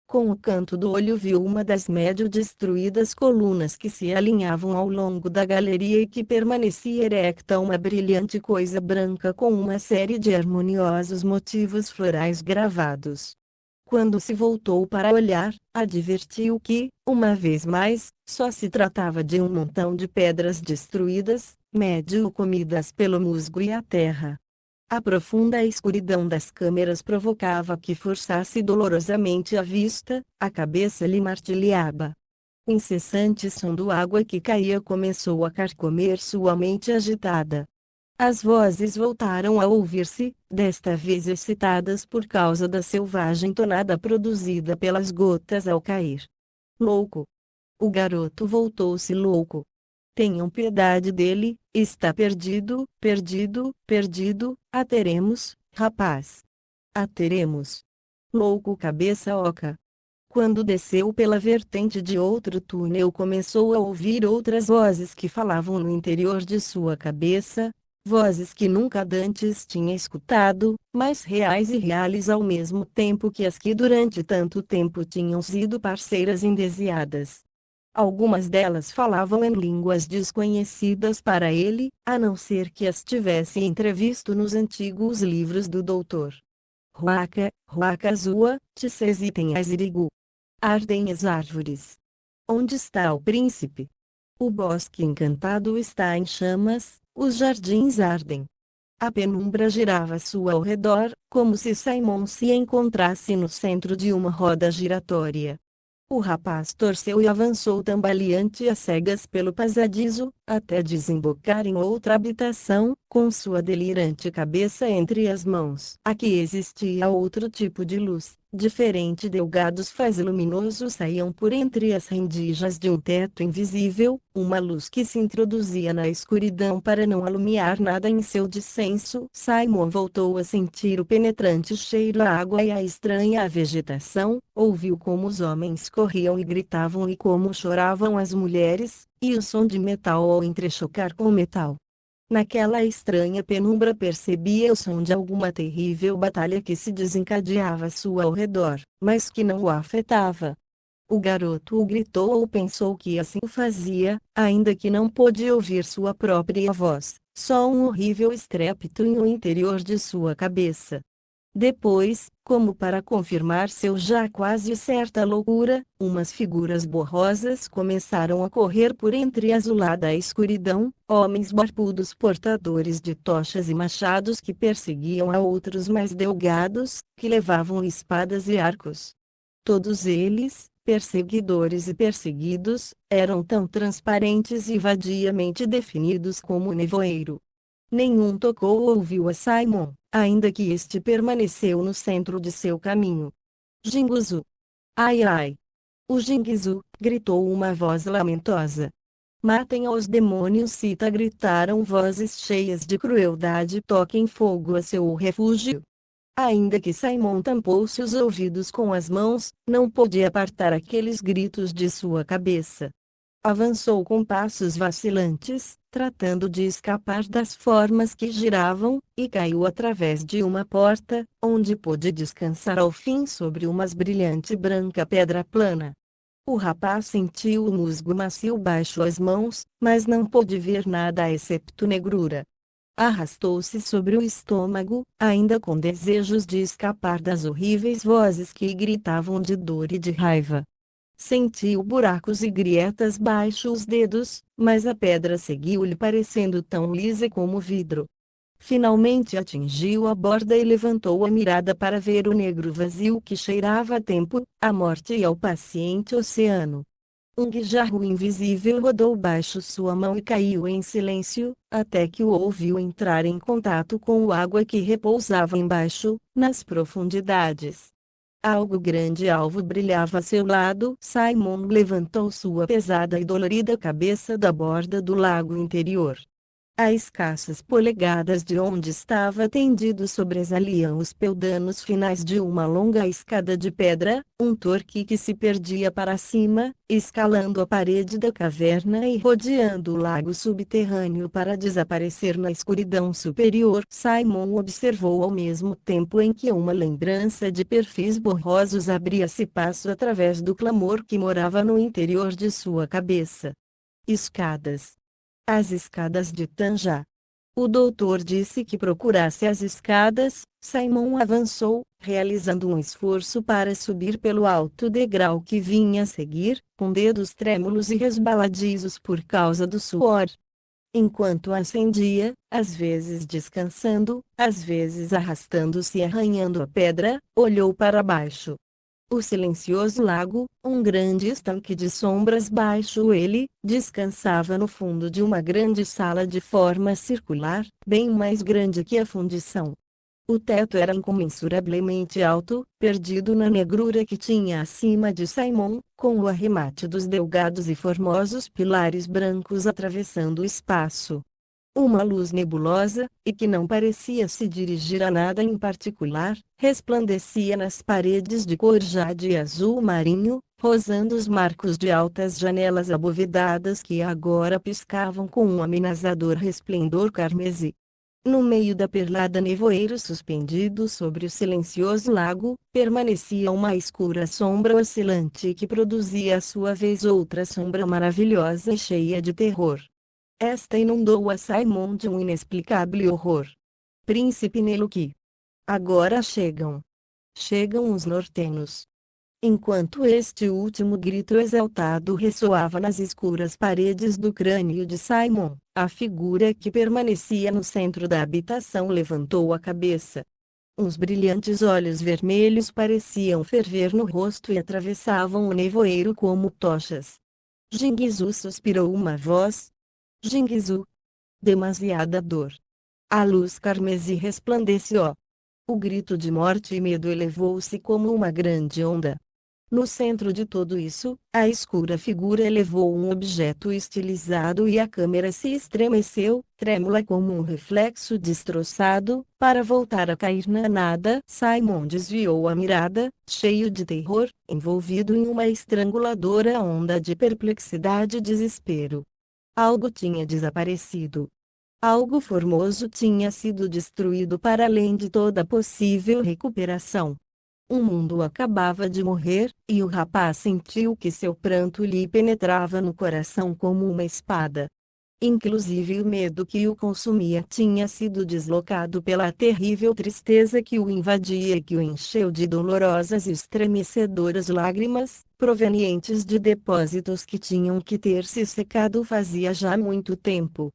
Com o canto do olho viu uma das médio destruídas colunas que se alinhavam ao longo da galeria e que permanecia erecta, uma brilhante coisa branca com uma série de harmoniosos motivos florais gravados. Quando se voltou para olhar, advertiu que, uma vez mais, só se tratava de um montão de pedras destruídas, médio comidas pelo musgo e a terra. A profunda escuridão das câmeras provocava que forçasse dolorosamente a vista, a cabeça lhe martilhava. O incessante som da água que caía começou a carcomer sua mente agitada. As vozes voltaram a ouvir-se, desta vez excitadas por causa da selvagem tonada produzida pelas gotas ao cair. Louco! O garoto voltou-se louco. Tenham piedade dele, está perdido, perdido, perdido. A teremos, rapaz. A teremos. Louco, cabeça oca. Quando desceu pela vertente de outro túnel, começou a ouvir outras vozes que falavam no interior de sua cabeça. Vozes que nunca dantes tinha escutado, mas reais e reais ao mesmo tempo que as que durante tanto tempo tinham sido parceiras indesiadas. Algumas delas falavam em línguas desconhecidas para ele, a não ser que as tivesse entrevisto nos antigos livros do doutor. Ruaca, Ruaca Zua, Tsesitem Azirigu. Ardem as árvores. Onde está o príncipe? O bosque encantado está em chamas. Os jardins ardem. A penumbra girava a sua ao redor, como se Simon se encontrasse no centro de uma roda giratória. O rapaz torceu e avançou tambaleante às cegas pelo pasadiço, até desembocar em outra habitação, com sua delirante cabeça entre as mãos. Aqui existia outro tipo de luz, diferente. Delgados fazes luminosos saíam por entre as rendijas de um teto invisível, uma luz que se introduzia na escuridão para não alumiar nada em seu descenso. Simon voltou a sentir o penetrante cheiro à água e a estranha vegetação, ouviu como os homens corriam e gritavam e como choravam as mulheres, e o som de metal ao entrechocar com metal. Naquela estranha penumbra percebia o som de alguma terrível batalha que se desencadeava à sua ao redor, mas que não o afetava. O garoto o gritou ou pensou que assim o fazia, ainda que não pôde ouvir sua própria voz, só um horrível estrépito no interior de sua cabeça. Depois, como para confirmar seu já quase certa loucura, umas figuras borrosas começaram a correr por entre a azulada escuridão, homens barbudos portadores de tochas e machados que perseguiam a outros mais delgados, que levavam espadas e arcos. Todos eles, perseguidores e perseguidos, eram tão transparentes e vadiamente definidos como o nevoeiro. Nenhum tocou ou ouviu a Simon, ainda que este permaneceu no centro de seu caminho. Jinguzu! Ai ai! O Jinguzu! Gritou uma voz lamentosa. Matem aos demônios! Cita gritaram vozes cheias de crueldade. Toquem fogo a seu refúgio! Ainda que Simon tampou-se os ouvidos com as mãos, não podia apartar aqueles gritos de sua cabeça. Avançou com passos vacilantes, tratando de escapar das formas que giravam, e caiu através de uma porta, onde pôde descansar ao fim sobre uma brilhante branca pedra plana. O rapaz sentiu o musgo macio baixo as mãos, mas não pôde ver nada excepto negrura. Arrastou-se sobre o estômago, ainda com desejos de escapar das horríveis vozes que gritavam de dor e de raiva. Sentiu buracos e grietas baixo os dedos, mas a pedra seguiu-lhe parecendo tão lisa como vidro. Finalmente atingiu a borda e levantou a mirada para ver o negro vazio que cheirava a tempo, à morte e ao paciente oceano. Um guijarro invisível rodou baixo sua mão e caiu em silêncio, até que o ouviu entrar em contato com a água que repousava embaixo, nas profundidades. Algo grande e alvo brilhava a seu lado. Simon levantou sua pesada e dolorida cabeça da borda do lago interior. A escassas polegadas de onde estava tendido sobresaliam os peldanos finais de uma longa escada de pedra, um torque que se perdia para cima, escalando a parede da caverna e rodeando o lago subterrâneo para desaparecer na escuridão superior. Simon observou ao mesmo tempo em que uma lembrança de perfis borrosos abria-se passo através do clamor que morava no interior de sua cabeça. Escadas. As escadas de Tanja. O doutor disse que procurasse as escadas. Simon avançou, realizando um esforço para subir pelo alto degrau que vinha a seguir, com dedos trêmulos e resbaladizos por causa do suor. Enquanto ascendia, às vezes descansando, às vezes arrastando-se e arranhando a pedra, olhou para baixo. O silencioso lago, um grande estanque de sombras baixo ele, descansava no fundo de uma grande sala de forma circular, bem mais grande que a fundição. O teto era incomensuravelmente alto, perdido na negrura que tinha acima de Simon, com o arremate dos delgados e formosos pilares brancos atravessando o espaço. Uma luz nebulosa, e que não parecia se dirigir a nada em particular, resplandecia nas paredes de cor jade e azul marinho, rosando os marcos de altas janelas abovedadas que agora piscavam com um amenazador resplendor carmesí. No meio da perlada nevoeiro suspendido sobre o silencioso lago, permanecia uma escura sombra oscilante que produzia à sua vez outra sombra maravilhosa e cheia de terror. Esta inundou a Simon de um inexplicável horror. Príncipe Neluki. Agora chegam. Chegam os nortenos. Enquanto este último grito exaltado ressoava nas escuras paredes do crânio de Simon, a figura que permanecia no centro da habitação levantou a cabeça. Uns brilhantes olhos vermelhos pareciam ferver no rosto e atravessavam o nevoeiro como tochas. Jinguizu suspirou uma voz. Jinguizu. Demasiada dor. A luz carmesí resplandeceu. O grito de morte e medo elevou-se como uma grande onda. No centro de tudo isso, a escura figura elevou um objeto estilizado e a câmera se estremeceu, trêmula como um reflexo destroçado, para voltar a cair na nada. Simon desviou a mirada, cheio de terror, envolvido em uma estranguladora onda de perplexidade e desespero. Algo tinha desaparecido. Algo formoso tinha sido destruído para além de toda possível recuperação. Um mundo acabava de morrer, e o rapaz sentiu que seu pranto lhe penetrava no coração como uma espada. Inclusive o medo que o consumia tinha sido deslocado pela terrível tristeza que o invadia e que o encheu de dolorosas e estremecedoras lágrimas, provenientes de depósitos que tinham que ter se secado fazia já muito tempo.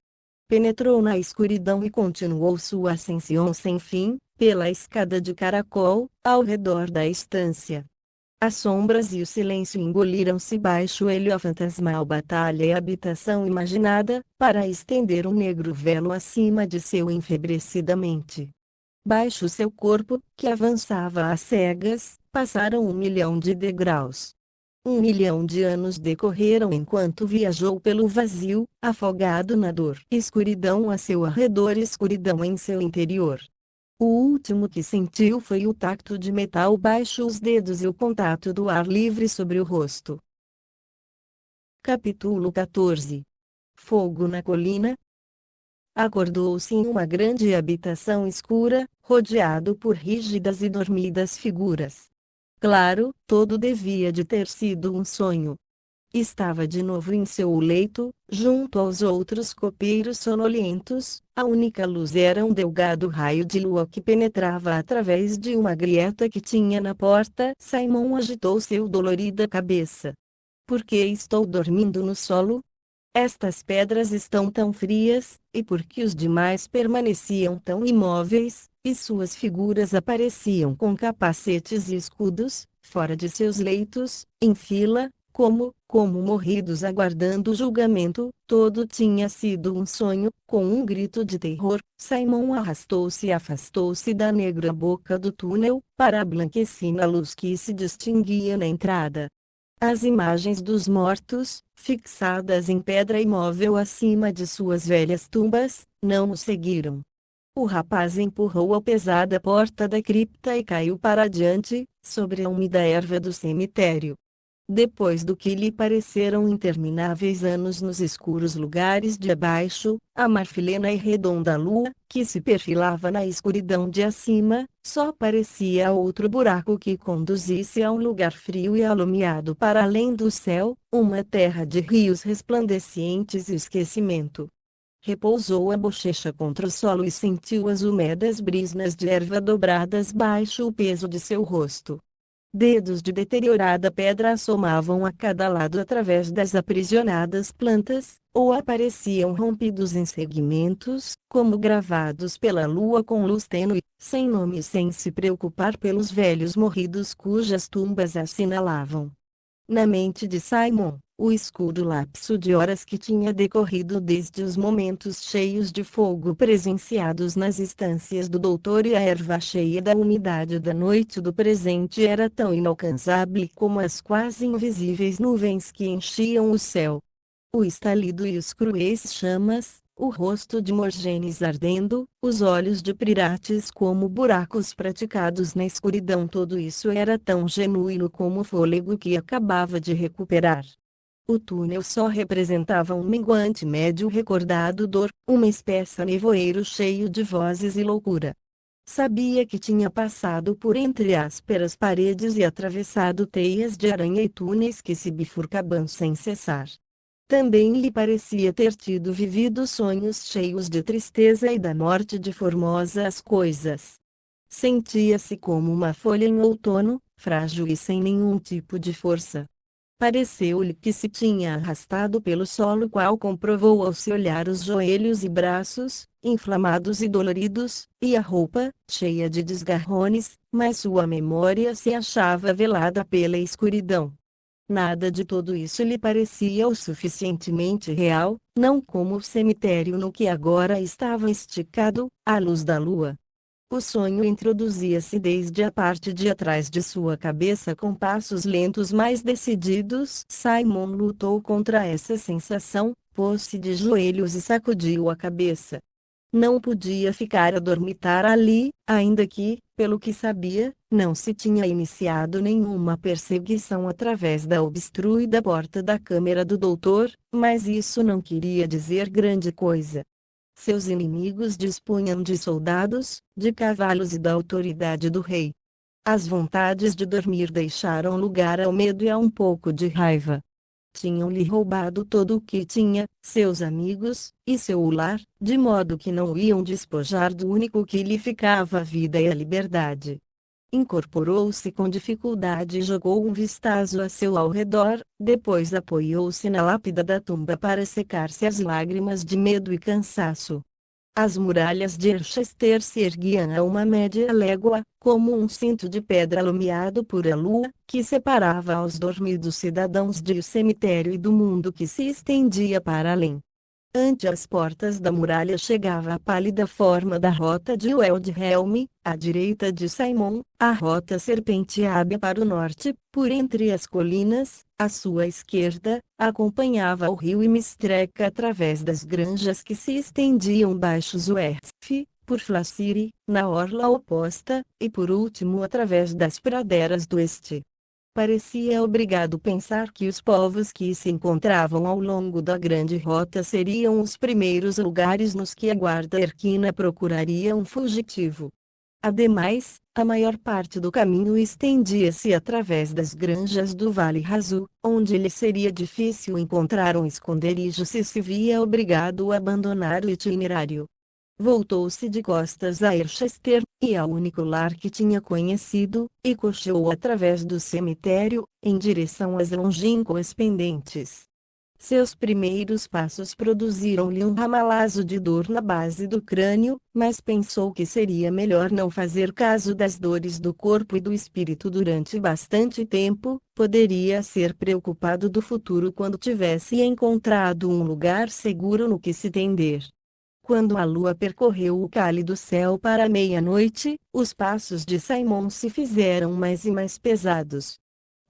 Penetrou na escuridão e continuou sua ascensão sem fim, pela escada de caracol, ao redor da estância. As sombras e o silêncio engoliram-se baixo ele a fantasmal batalha e habitação imaginada, para estender um negro velo acima de seu enfebrecidamente. Baixo seu corpo, que avançava às cegas, passaram 1 milhão de degraus. 1 milhão de anos decorreram enquanto viajou pelo vazio, afogado na dor. Escuridão a seu arredor, escuridão em seu interior. O último que sentiu foi o tacto de metal baixo os dedos e o contato do ar livre sobre o rosto. Capítulo 14. Fogo na colina. Acordou-se em uma grande habitação escura, rodeado por rígidas e dormidas figuras. Claro, todo devia de ter sido um sonho. Estava de novo em seu leito, junto aos outros copeiros sonolentos. A única luz era um delgado raio de lua que penetrava através de uma grieta que tinha na porta. Simon agitou seu dolorida cabeça. Por que estou dormindo no solo? Estas pedras estão tão frias, e por que os demais permaneciam tão imóveis, e suas figuras apareciam com capacetes e escudos, fora de seus leitos, em fila, como morridos aguardando o julgamento. Todo tinha sido um sonho. Com um grito de terror, Simon arrastou-se e afastou-se da negra boca do túnel, para a blanquecina luz que se distinguia na entrada. As imagens dos mortos, fixadas em pedra imóvel acima de suas velhas tumbas, não o seguiram. O rapaz empurrou a pesada porta da cripta e caiu para adiante, sobre a úmida erva do cemitério. Depois do que lhe pareceram intermináveis anos nos escuros lugares de abaixo, a marfilena e redonda lua, que se perfilava na escuridão de acima, só parecia outro buraco que conduzisse a um lugar frio e alumiado para além do céu, uma terra de rios resplandecientes e esquecimento. Repousou a bochecha contra o solo e sentiu as úmidas brisnas de erva dobradas baixo o peso de seu rosto. Dedos de deteriorada pedra assomavam a cada lado através das aprisionadas plantas, ou apareciam rompidos em segmentos, como gravados pela lua com luz tênue, sem nome e sem se preocupar pelos velhos morridos cujas tumbas assinalavam. Na mente de Simon, o escuro lapso de horas que tinha decorrido desde os momentos cheios de fogo presenciados nas estâncias do doutor e a erva cheia da umidade da noite do presente era tão inalcançável como as quase invisíveis nuvens que enchiam o céu. O estalido e os cruéis chamas, o rosto de Morgenes ardendo, os olhos de Pirates como buracos praticados na escuridão, tudo isso era tão genuíno como o fôlego que acabava de recuperar. O túnel só representava um minguante médio recordado dor, uma espécie nevoeiro cheio de vozes e loucura. Sabia que tinha passado por entre ásperas paredes e atravessado teias de aranha e túneis que se bifurcavam sem cessar. Também lhe parecia ter vivido sonhos cheios de tristeza e da morte de formosas coisas. Sentia-se como uma folha em outono, frágil e sem nenhum tipo de força. Pareceu-lhe que se tinha arrastado pelo solo, qual comprovou ao se olhar os joelhos e braços, inflamados e doloridos, e a roupa, cheia de desgarrones, mas sua memória se achava velada pela escuridão. Nada de tudo isso lhe parecia o suficientemente real, não como o cemitério no que agora estava esticado, à luz da lua. O sonho introduzia-se desde a parte de atrás de sua cabeça com passos lentos mais decididos. Simon lutou contra essa sensação, pôs-se de joelhos e sacudiu a cabeça. Não podia ficar a dormitar ali, ainda que, pelo que sabia, não se tinha iniciado nenhuma perseguição através da obstruída porta da câmara do doutor, mas isso não queria dizer grande coisa. Seus inimigos dispunham de soldados, de cavalos e da autoridade do rei. As vontades de dormir deixaram lugar ao medo e a um pouco de raiva. Tinham-lhe roubado todo o que tinha, seus amigos, e seu lar, de modo que não o iam despojar do único que lhe ficava a vida e a liberdade. Incorporou-se com dificuldade e jogou um vistazo a seu ao redor, depois apoiou-se na lápide da tumba para secar-se as lágrimas de medo e cansaço. As muralhas de Erchester se erguiam a uma média légua, como um cinto de pedra alumiado por a lua, que separava os dormidos cidadãos de o cemitério e do mundo que se estendia para além. Ante as portas da muralha chegava a pálida forma da rota de Wildhelm, à direita de Simon, a rota serpenteava para o norte, por entre as colinas, à sua esquerda, acompanhava o rio Imstreca através das granjas que se estendiam baixo Zuerf, por Flaciri, na orla oposta, e por último através das praderas do este. Parecia obrigado pensar que os povos que se encontravam ao longo da grande rota seriam os primeiros lugares nos que a guarda erquina procuraria um fugitivo. Ademais, a maior parte do caminho estendia-se através das granjas do Vale Raso, onde lhe seria difícil encontrar um esconderijo se via obrigado a abandonar o itinerário. Voltou-se de costas a Erchester, e ao único lar que tinha conhecido, e cocheou através do cemitério, em direção às longínquas pendentes. Seus primeiros passos produziram-lhe um ramalazo de dor na base do crânio, mas pensou que seria melhor não fazer caso das dores do corpo e do espírito durante bastante tempo, poderia ser preocupado do futuro quando tivesse encontrado um lugar seguro no que se tender. Quando a lua percorreu o cálido céu para a meia-noite, os passos de Simon se fizeram mais e mais pesados.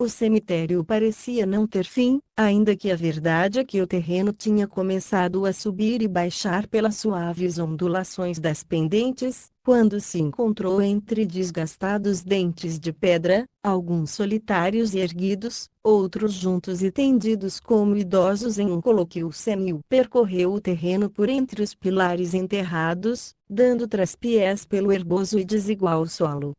O cemitério parecia não ter fim, ainda que a verdade é que o terreno tinha começado a subir e baixar pelas suaves ondulações das pendentes, quando se encontrou entre desgastados dentes de pedra, alguns solitários e erguidos, outros juntos e tendidos como idosos em um coloquio senil. Percorreu o terreno por entre os pilares enterrados, dando traspiés pelo herboso e desigual solo.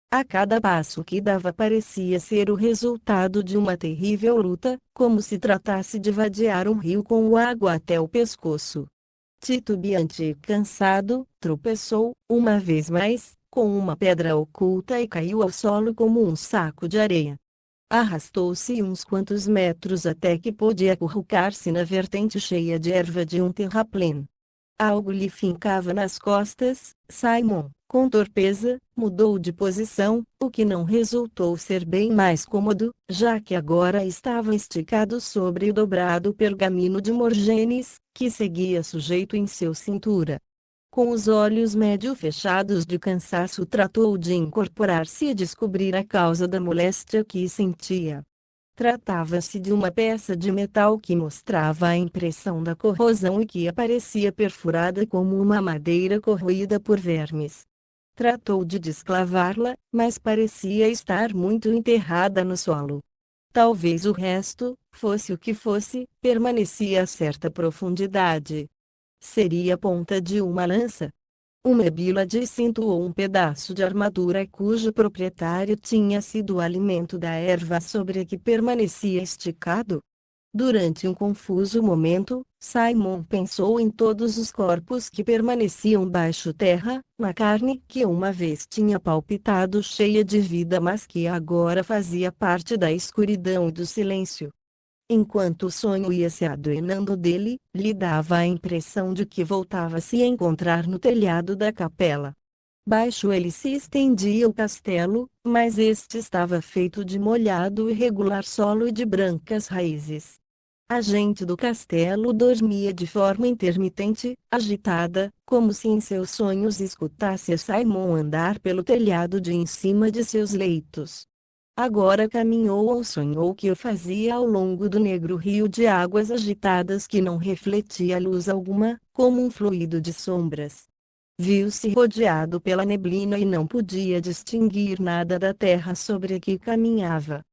A cada passo que dava parecia ser o resultado de uma terrível luta, como se tratasse de vadear um rio com água até o pescoço. Titubeante e cansado, tropeçou, uma vez mais, com uma pedra oculta e caiu ao solo como um saco de areia. Arrastou-se uns quantos metros até que pôde acurrucar-se na vertente cheia de erva de um terraplén. Algo lhe fincava nas costas. Simon, com torpeza, mudou de posição, o que não resultou ser bem mais cômodo, já que agora estava esticado sobre o dobrado pergaminho de Morgenes, que seguia sujeito em seu cintura. Com os olhos médio fechados de cansaço tratou de incorporar-se e descobrir a causa da moléstia que sentia. Tratava-se de uma peça de metal que mostrava a impressão da corrosão e que aparecia perfurada como uma madeira corroída por vermes. Tratou de desclavá-la, mas parecia estar muito enterrada no solo. Talvez o resto, fosse o que fosse, permanecia a certa profundidade. Seria a ponta de uma lança? Uma bila de cinto ou um pedaço de armadura cujo proprietário tinha sido o alimento da erva sobre a que permanecia esticado? Durante um confuso momento, Simon pensou em todos os corpos que permaneciam baixo terra, na carne que uma vez tinha palpitado cheia de vida mas que agora fazia parte da escuridão e do silêncio. Enquanto o sonho ia se aduenando dele, lhe dava a impressão de que voltava a se encontrar no telhado da capela. Baixo ele se estendia o castelo, mas este estava feito de molhado e regular solo e de brancas raízes. A gente do castelo dormia de forma intermitente, agitada, como se em seus sonhos escutasse a Simon andar pelo telhado de em cima de seus leitos. Agora caminhou ou sonhou que o fazia ao longo do negro rio de águas agitadas que não refletia luz alguma, como um fluido de sombras. Viu-se rodeado pela neblina e não podia distinguir nada da terra sobre a que caminhava.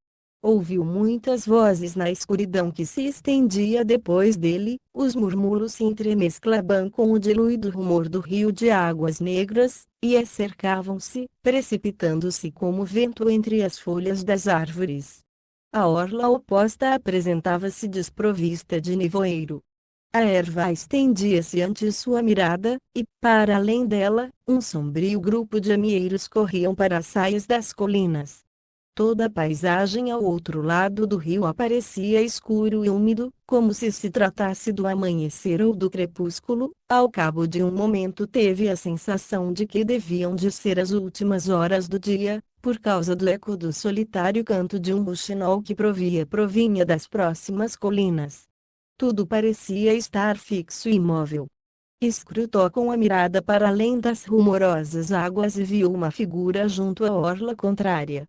Ouviu muitas vozes na escuridão que se estendia depois dele, os murmúrios se entremesclavam com o diluído rumor do rio de águas negras, e cercavam-se, precipitando-se como vento entre as folhas das árvores. A orla oposta apresentava-se desprovista de nevoeiro. A erva estendia-se ante sua mirada, e, para além dela, um sombrio grupo de amieiros corriam para as saias das colinas. Toda a paisagem ao outro lado do rio aparecia escuro e úmido, como se tratasse do amanhecer ou do crepúsculo. Ao cabo de um momento teve a sensação de que deviam de ser as últimas horas do dia, por causa do eco do solitário canto de um rouxinol que provinha das próximas colinas. Tudo parecia estar fixo e imóvel. Escrutou com a mirada para além das rumorosas águas e viu uma figura junto à orla contrária.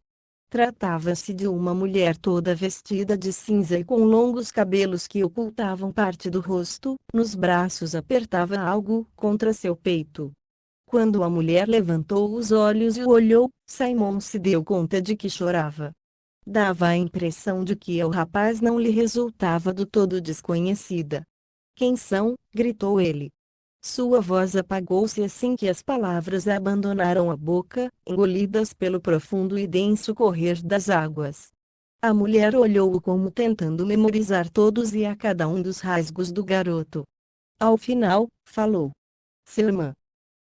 Tratava-se de uma mulher toda vestida de cinza e com longos cabelos que ocultavam parte do rosto. Nos braços apertava algo contra seu peito. Quando a mulher levantou os olhos e o olhou, Simon se deu conta de que chorava. Dava a impressão de que ao rapaz não lhe resultava do todo desconhecida. "Quem são?" gritou ele. Sua voz apagou-se assim que as palavras abandonaram a boca, engolidas pelo profundo e denso correr das águas. A mulher olhou-o como tentando memorizar todos e a cada um dos rasgos do garoto. Ao final, falou. "Seu irmã."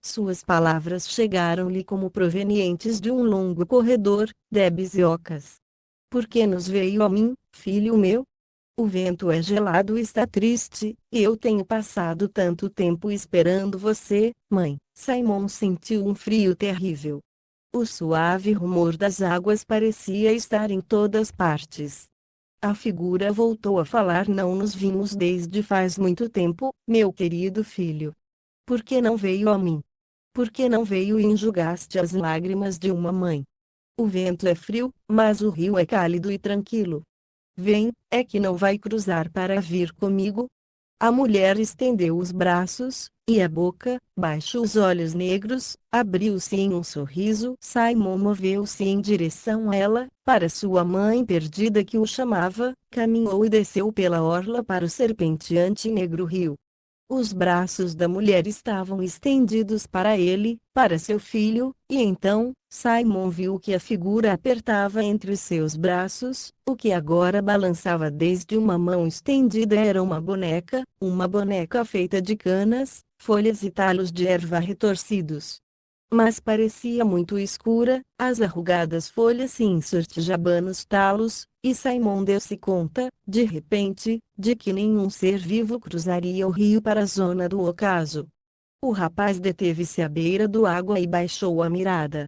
Suas palavras chegaram-lhe como provenientes de um longo corredor, debes e ocas. "Por que nos veio a mim, filho meu? O vento é gelado e está triste, e eu tenho passado tanto tempo esperando você, mãe." Simon sentiu um frio terrível. O suave rumor das águas parecia estar em todas partes. A figura voltou a falar. "Não nos vimos desde faz muito tempo, meu querido filho. Por que não veio a mim? Por que não veio e enxugaste as lágrimas de uma mãe? O vento é frio, mas o rio é cálido e tranquilo. Vem, é que não vai cruzar para vir comigo?" A mulher estendeu os braços, e a boca, baixo os olhos negros, abriu-se em um sorriso. Simon moveu-se em direção a ela, para sua mãe perdida que o chamava, caminhou e desceu pela orla para o serpenteante e negro rio. Os braços da mulher estavam estendidos para ele, para seu filho, e então, Simon viu que a figura apertava entre os seus braços. O que agora balançava desde uma mão estendida era uma boneca feita de canas, folhas e talos de erva retorcidos. Mas parecia muito escura, as arrugadas folhas se ensortijavam nos talos, e Simon deu-se conta, de repente, de que nenhum ser vivo cruzaria o rio para a zona do ocaso. O rapaz deteve-se à beira do água e baixou a mirada.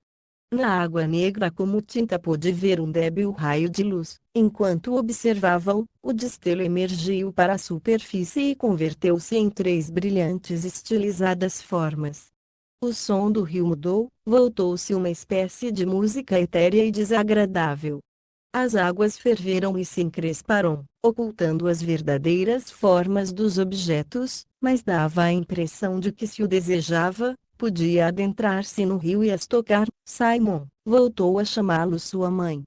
Na água negra como tinta pôde ver um débil raio de luz. Enquanto observavam, o destello emergiu para a superfície e converteu-se em 3 brilhantes e estilizadas formas. O som do rio mudou, voltou-se uma espécie de música etérea e desagradável. As águas ferveram e se encresparam, ocultando as verdadeiras formas dos objetos, mas dava a impressão de que, se o desejava, podia adentrar-se no rio e as tocar. Simon voltou a chamá-lo sua mãe.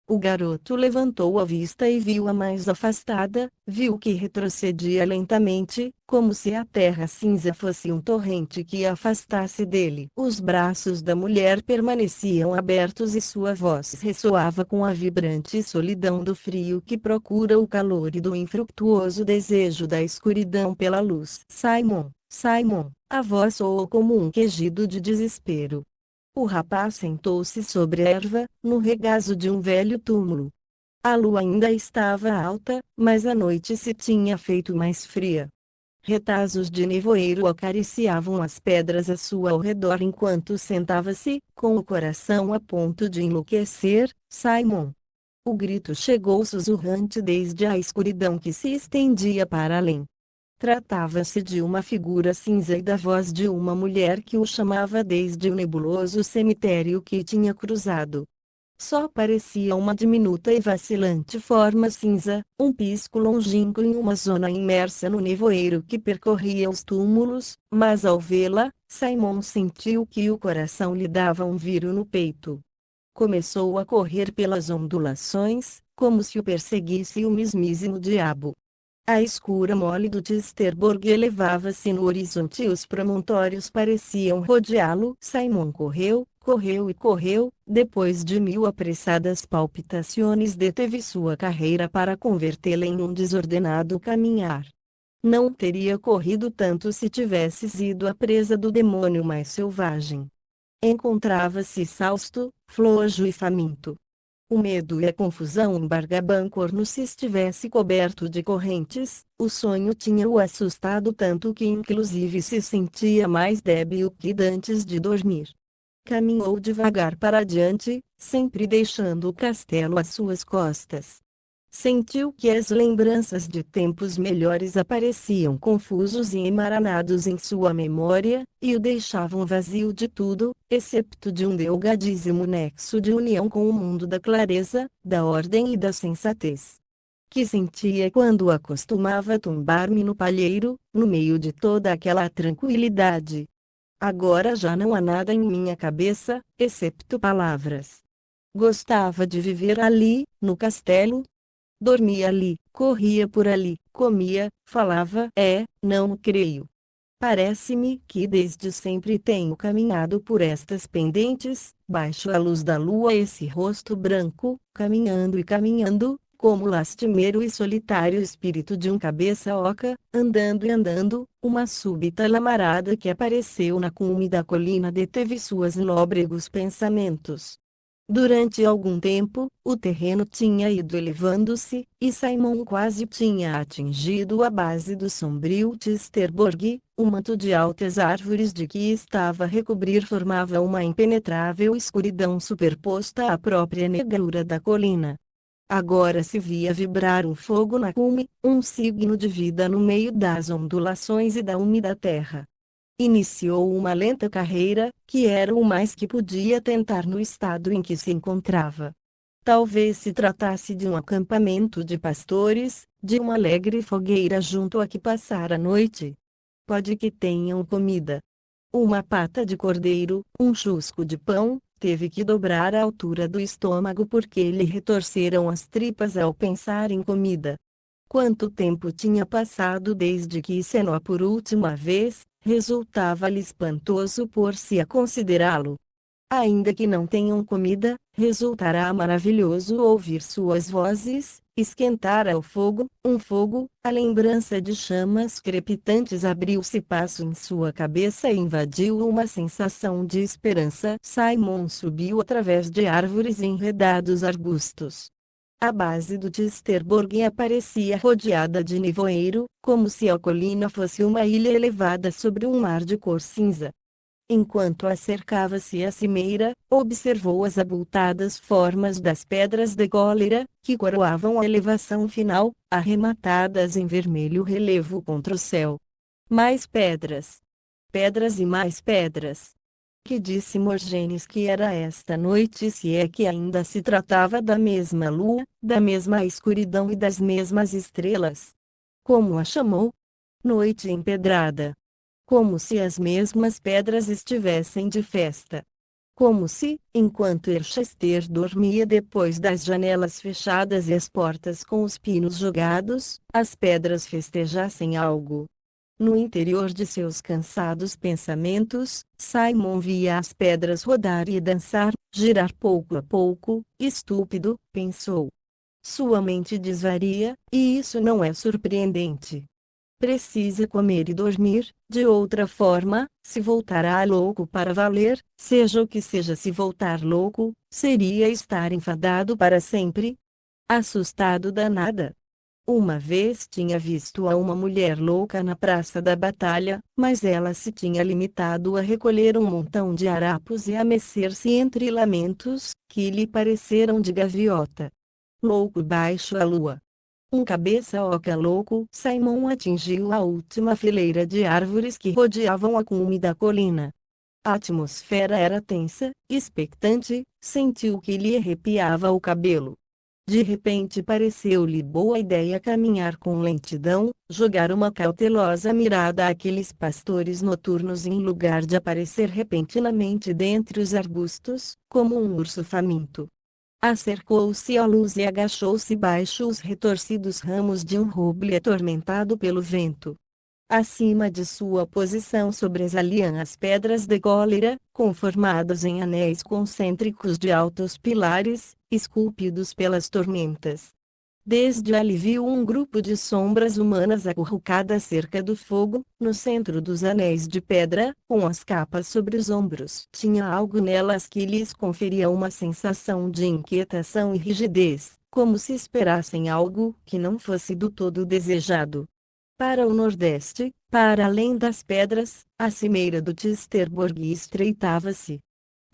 O garoto levantou a vista e viu-a mais afastada, viu que retrocedia lentamente, como se a terra cinza fosse um torrente que a afastasse dele. Os braços da mulher permaneciam abertos e sua voz ressoava com a vibrante solidão do frio que procura o calor e do infrutuoso desejo da escuridão pela luz. "Simon, Simon!" A voz soou como um quejido de desespero. O rapaz sentou-se sobre a erva, no regaço de um velho túmulo. A lua ainda estava alta, mas a noite se tinha feito mais fria. Retazos de nevoeiro acariciavam as pedras à sua ao redor enquanto sentava-se, com o coração a ponto de enlouquecer. "Simon!" O grito chegou sussurrante desde a escuridão que se estendia para além. Tratava-se de uma figura cinza e da voz de uma mulher que o chamava desde o nebuloso cemitério que tinha cruzado. Só parecia uma diminuta e vacilante forma cinza, um pisco longínquo em uma zona imersa no nevoeiro que percorria os túmulos, mas ao vê-la, Simon sentiu que o coração lhe dava um viro no peito. Começou a correr pelas ondulações, como se o perseguisse o mesmíssimo diabo. A escura mole do Tsterborg elevava-se no horizonte e os promontórios pareciam rodeá-lo. Simon correu, correu e correu. Depois de 1000 apressadas palpitações, deteve sua carreira para convertê-la em um desordenado caminhar. Não teria corrido tanto se tivesse sido a presa do demônio mais selvagem. Encontrava-se exausto, flojo e faminto. O medo e a confusão embargavam como se estivesse coberto de correntes. O sonho tinha-o assustado tanto que inclusive se sentia mais débil que dantes de dormir. Caminhou devagar para adiante, sempre deixando o castelo às suas costas. Sentiu que as lembranças de tempos melhores apareciam confusos e emaranados em sua memória, e o deixavam vazio de tudo, excepto de um delgadíssimo nexo de união com o mundo da clareza, da ordem e da sensatez. Que sentia quando acostumava tombar-me no palheiro, no meio de toda aquela tranquilidade. Agora já não há nada em minha cabeça, excepto palavras. Gostava de viver ali, no castelo. Dormia ali, corria por ali, comia, falava. Não creio. Parece-me que desde sempre tenho caminhado por estas pendentes, baixo a luz da lua, esse rosto branco, caminhando e caminhando, como lastimeiro e solitário espírito de um cabeça oca, andando e andando. Uma súbita lamarada que apareceu na cume da colina deteve suas lôbregos pensamentos. Durante algum tempo, o terreno tinha ido elevando-se, e Simon quase tinha atingido a base do sombrio Tsterborg. O manto de altas árvores de que estava a recobrir formava uma impenetrável escuridão superposta à própria negrura da colina. Agora se via vibrar um fogo na cume, um signo de vida no meio das ondulações e da úmida terra. Iniciou uma lenta carreira, que era o mais que podia tentar no estado em que se encontrava. Talvez se tratasse de um acampamento de pastores, de uma alegre fogueira junto a que passar a noite. Pode que tenham comida. Uma pata de cordeiro, um chusco de pão. Teve que dobrar a altura do estômago porque lhe retorceram as tripas ao pensar em comida. Quanto tempo tinha passado desde que cenou por última vez, resultava-lhe espantoso por-se a considerá-lo. Ainda que não tenham comida, resultará maravilhoso ouvir suas vozes, esquentar ao fogo, um fogo. A lembrança de chamas crepitantes abriu-se passo em sua cabeça e invadiu uma sensação de esperança. Simon subiu através de árvores e enredados arbustos. A base do Tsterborg aparecia rodeada de nevoeiro, como se a colina fosse uma ilha elevada sobre um mar de cor cinza. Enquanto acercava-se a cimeira, observou as abultadas formas das pedras de cólera, que coroavam a elevação final, arrematadas em vermelho relevo contra o céu. Mais pedras. Pedras e mais pedras. Que disse Morgenes que era esta noite, se é que ainda se tratava da mesma lua, da mesma escuridão e das mesmas estrelas? Como a chamou? Noite empedrada. Como se as mesmas pedras estivessem de festa. Como se, enquanto Erchester dormia depois das janelas fechadas e as portas com os pinos jogados, as pedras festejassem algo. No interior de seus cansados pensamentos, Simon via as pedras rodar e dançar, girar pouco a pouco. Estúpido, pensou. Sua mente desvaria, e isso não é surpreendente. Precisa comer e dormir, de outra forma, se voltará louco para valer. Seja o que seja, se voltar louco, seria estar enfadado para sempre. Assustado danada. Uma vez tinha visto a uma mulher louca na praça da batalha, mas ela se tinha limitado a recolher um montão de harapos e a mecer-se entre lamentos, que lhe pareceram de gaviota. Louco baixo a lua. Um cabeça oca louco. Simon atingiu a última fileira de árvores que rodeavam a cume da colina. A atmosfera era tensa, expectante, sentiu que lhe arrepiava o cabelo. De repente pareceu-lhe boa ideia caminhar com lentidão, jogar uma cautelosa mirada àqueles pastores noturnos em lugar de aparecer repentinamente dentre os arbustos, como um urso faminto. Acercou-se à luz e agachou-se baixo os retorcidos ramos de um roble atormentado pelo vento. Acima de sua posição sobresaliam as pedras de cólera, conformadas em anéis concêntricos de altos pilares, esculpidos pelas tormentas. Desde ali viu um grupo de sombras humanas acurrucadas cerca do fogo, no centro dos anéis de pedra, com as capas sobre os ombros. Tinha algo nelas que lhes conferia uma sensação de inquietação e rigidez, como se esperassem algo que não fosse do todo desejado. Para o nordeste, para além das pedras, a cimeira do Tsterborg estreitava-se.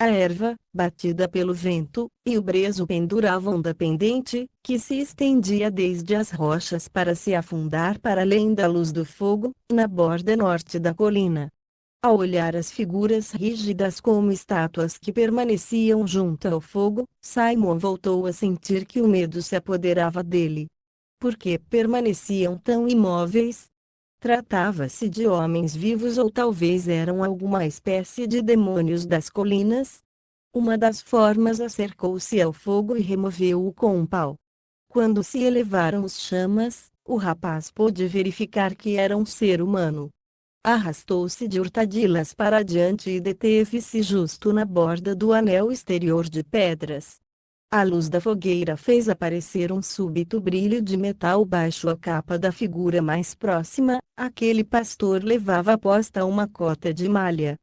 A erva, batida pelo vento, e o brezo penduravam da pendente, que se estendia desde as rochas para se afundar para além da luz do fogo, na borda norte da colina. Ao olhar as figuras rígidas como estátuas que permaneciam junto ao fogo, Simon voltou a sentir que o medo se apoderava dele. Por que permaneciam tão imóveis? Tratava-se de homens vivos ou talvez eram alguma espécie de demônios das colinas? Uma das formas acercou-se ao fogo e removeu-o com um pau. Quando se elevaram as chamas, o rapaz pôde verificar que era um ser humano. Arrastou-se de hurtadilas para adiante e deteve-se justo na borda do anel exterior de pedras. A luz da fogueira fez aparecer um súbito brilho de metal baixo a capa da figura mais próxima. Aquele pastor levava posta uma cota de malha.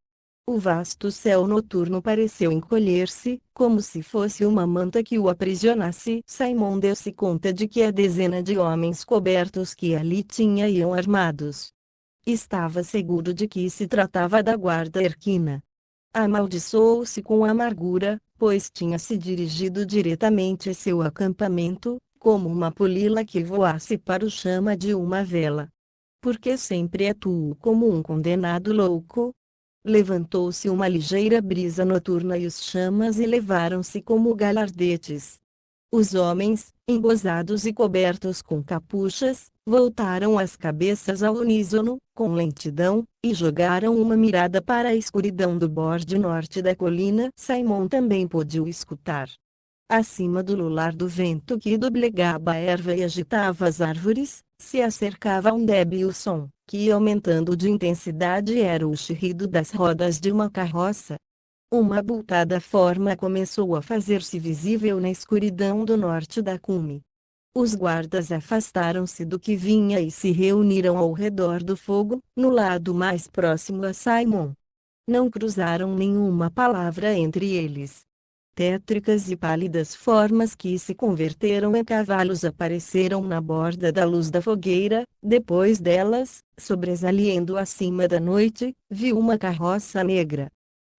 O vasto céu noturno pareceu encolher-se, como se fosse uma manta que o aprisionasse. Simon deu-se conta de que a dezena de homens cobertos que ali tinha iam armados. Estava seguro de que se tratava da guarda Erquina. Amaldiçoou-se com amargura, pois tinha se dirigido diretamente a seu acampamento, como uma polila que voasse para o chama de uma vela. Por que sempre atuo como um condenado louco? Levantou-se uma ligeira brisa noturna e os chamas elevaram-se como galardetes. Os homens, embosados e cobertos com capuchas, voltaram as cabeças ao uníssono, com lentidão, e jogaram uma mirada para a escuridão do borde norte da colina. Simon também pôde o escutar. Acima do lular do vento que doblegava a erva e agitava as árvores, se acercava um débil som, que aumentando de intensidade era o chirrido das rodas de uma carroça. Uma abultada forma começou a fazer-se visível na escuridão do norte da cume. Os guardas afastaram-se do que vinha e se reuniram ao redor do fogo, no lado mais próximo a Simon. Não cruzaram nenhuma palavra entre eles. Tétricas e pálidas formas que se converteram em cavalos apareceram na borda da luz da fogueira. Depois delas, sobressalendo acima da noite, viu uma carroça negra.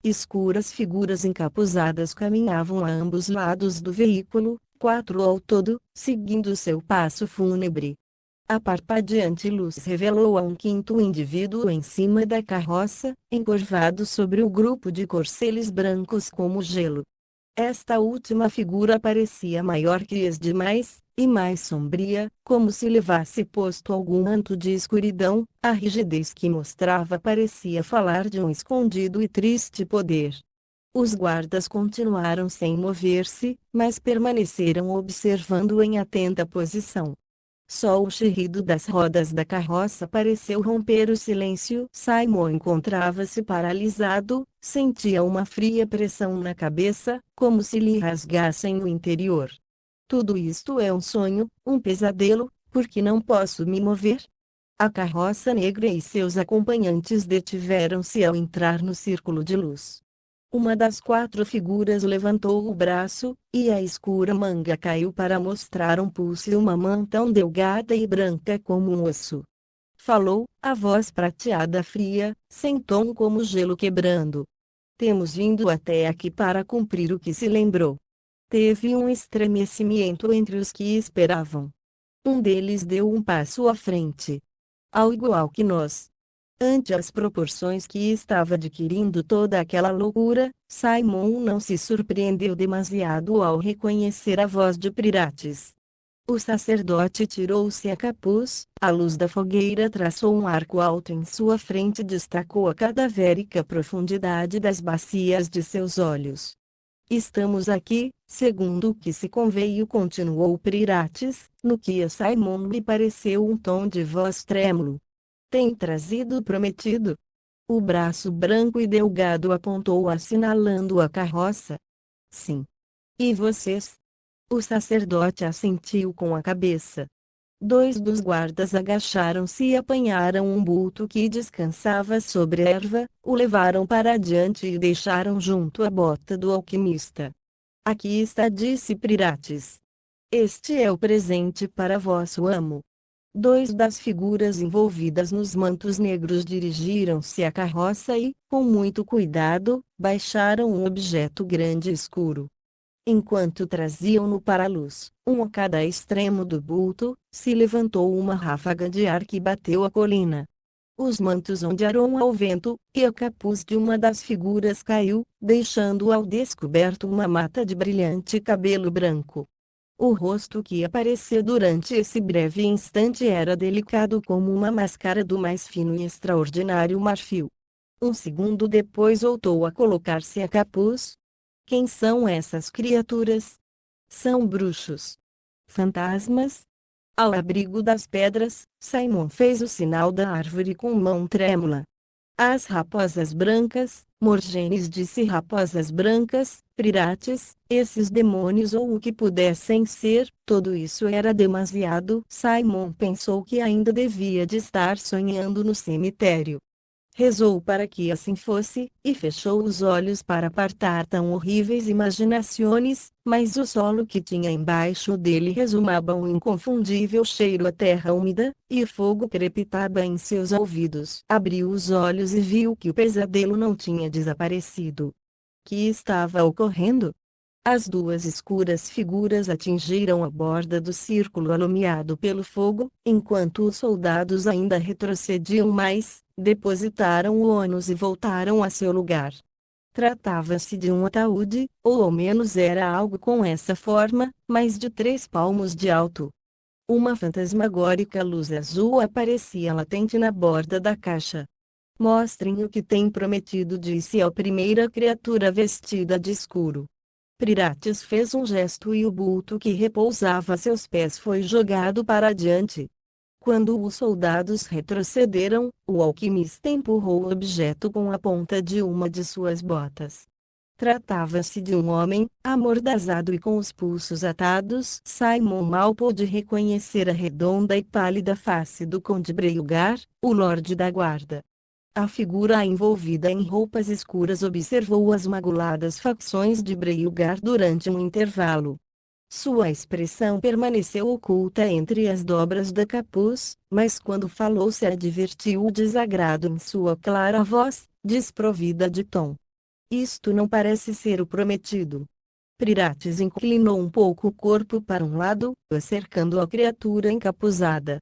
Escuras figuras encapuzadas caminhavam a ambos lados do veículo, 4 ao todo, seguindo seu passo fúnebre. A parpadeante luz revelou a um quinto indivíduo em cima da carroça, encurvado sobre o grupo de corceles brancos como gelo. Esta última figura parecia maior que as demais, e mais sombria, como se levasse posto algum manto de escuridão. A rigidez que mostrava parecia falar de um escondido e triste poder. Os guardas continuaram sem mover-se, mas permaneceram observando em atenta posição. Só o chirrido das rodas da carroça pareceu romper o silêncio. Simon encontrava-se paralisado, sentia uma fria pressão na cabeça, como se lhe rasgassem o interior. Tudo isto é um sonho, um pesadelo, porque não posso me mover? A carroça negra e seus acompanhantes detiveram-se ao entrar no círculo de luz. Uma das 4 figuras levantou o braço, e a escura manga caiu para mostrar um pulso e uma mão tão delgada e branca como um osso. Falou, a voz prateada fria, sem tom como gelo quebrando. Temos vindo até aqui para cumprir o que se lembrou. Teve um estremecimento entre os que esperavam. Um deles deu um passo à frente. Ao igual que nós. Ante as proporções que estava adquirindo toda aquela loucura, Simon não se surpreendeu demasiado ao reconhecer a voz de Pirates. O sacerdote tirou-se a capuz, a luz da fogueira traçou um arco alto em sua frente e destacou a cadavérica profundidade das bacias de seus olhos. Estamos aqui, segundo o que se conveio, continuou Pirates, no que a Simon lhe pareceu um tom de voz trêmulo. Tem trazido o prometido? O braço branco e delgado apontou assinalando a carroça. Sim. E vocês? O sacerdote assentiu com a cabeça. Dois dos guardas agacharam-se e apanharam um bulto que descansava sobre a erva, o levaram para adiante e deixaram junto à bota do alquimista. Aqui está, disse Pirates. Este é o presente para vosso amo. Dois das figuras envolvidas nos mantos negros dirigiram-se à carroça e, com muito cuidado, baixaram um objeto grande e escuro. Enquanto traziam-no para a luz, um a cada extremo do bulto, se levantou uma ráfaga de ar que bateu a colina. Os mantos ondearam ao vento, e a capuz de uma das figuras caiu, deixando ao descoberto uma mata de brilhante cabelo branco. O rosto que apareceu durante esse breve instante era delicado como uma máscara do mais fino e extraordinário marfil. Um segundo depois voltou a colocar-se a capuz. Quem são essas criaturas? São bruxos. Fantasmas? Ao abrigo das pedras, Simon fez o sinal da árvore com mão trêmula. As raposas brancas, Morgenes disse, raposas brancas, Pirates, esses demônios ou o que pudessem ser, tudo isso era demasiado. Simon pensou que ainda devia de estar sonhando no cemitério. Rezou para que assim fosse, e fechou os olhos para apartar tão horríveis imaginações, mas o solo que tinha embaixo dele resumava um inconfundível cheiro a terra úmida, e o fogo crepitava em seus ouvidos. Abriu os olhos e viu que o pesadelo não tinha desaparecido. Que estava ocorrendo? As duas escuras figuras atingiram a borda do círculo alumiado pelo fogo, enquanto os soldados ainda retrocediam mais, depositaram o ônus e voltaram a seu lugar. Tratava-se de um ataúde, ou ao menos era algo com essa forma, mais de 3 palmos de alto. Uma fantasmagórica luz azul aparecia latente na borda da caixa. Mostrem o que tem prometido, disse a primeira criatura vestida de escuro. Pirates fez um gesto e o bulto que repousava a seus pés foi jogado para adiante. Quando os soldados retrocederam, o alquimista empurrou o objeto com a ponta de uma de suas botas. Tratava-se de um homem, amordazado e com os pulsos atados. Simon mal pôde reconhecer a redonda e pálida face do conde Breiugar, o lorde da guarda. A figura envolvida em roupas escuras observou as maguladas facções de Breiugar durante um intervalo. Sua expressão permaneceu oculta entre as dobras da capuz, mas quando falou se advertiu o desagrado em sua clara voz, desprovida de tom. Isto não parece ser o prometido. Pirates inclinou um pouco o corpo para um lado, cercando a criatura encapuzada.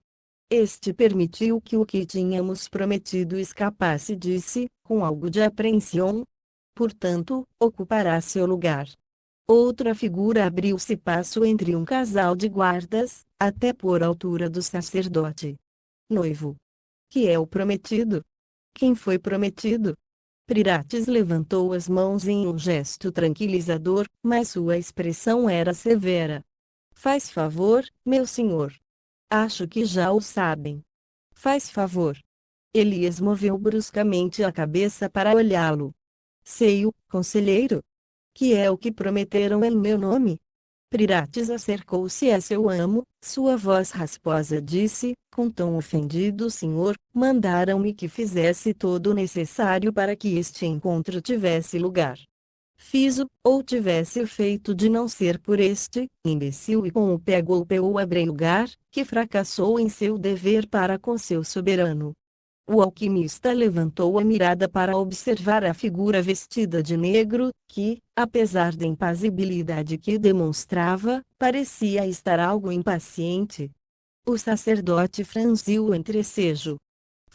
Este permitiu que o que tínhamos prometido escapasse, disse, com algo de apreensão. Portanto, ocupará seu lugar. Outra figura abriu-se passo entre um casal de guardas, até por altura do sacerdote. Noivo. Que é o prometido? Quem foi prometido? Pirates levantou as mãos em um gesto tranquilizador, mas sua expressão era severa. Faz favor, meu senhor. Acho que já o sabem. Faz favor. Elias moveu bruscamente a cabeça para olhá-lo. Sei-o, conselheiro. Que é o que prometeram em meu nome? Pirates acercou-se a seu amo, sua voz rasposa disse, com tom ofendido: senhor, mandaram-me que fizesse todo o necessário para que este encontro tivesse lugar. Fiz-o, ou tivesse o feito de não ser por este imbecil, e com o pé golpeou a Breiugar, que fracassou em seu dever para com seu soberano. O alquimista levantou a mirada para observar a figura vestida de negro, que, apesar da impassibilidade que demonstrava, parecia estar algo impaciente. O sacerdote franziu o entrecejo.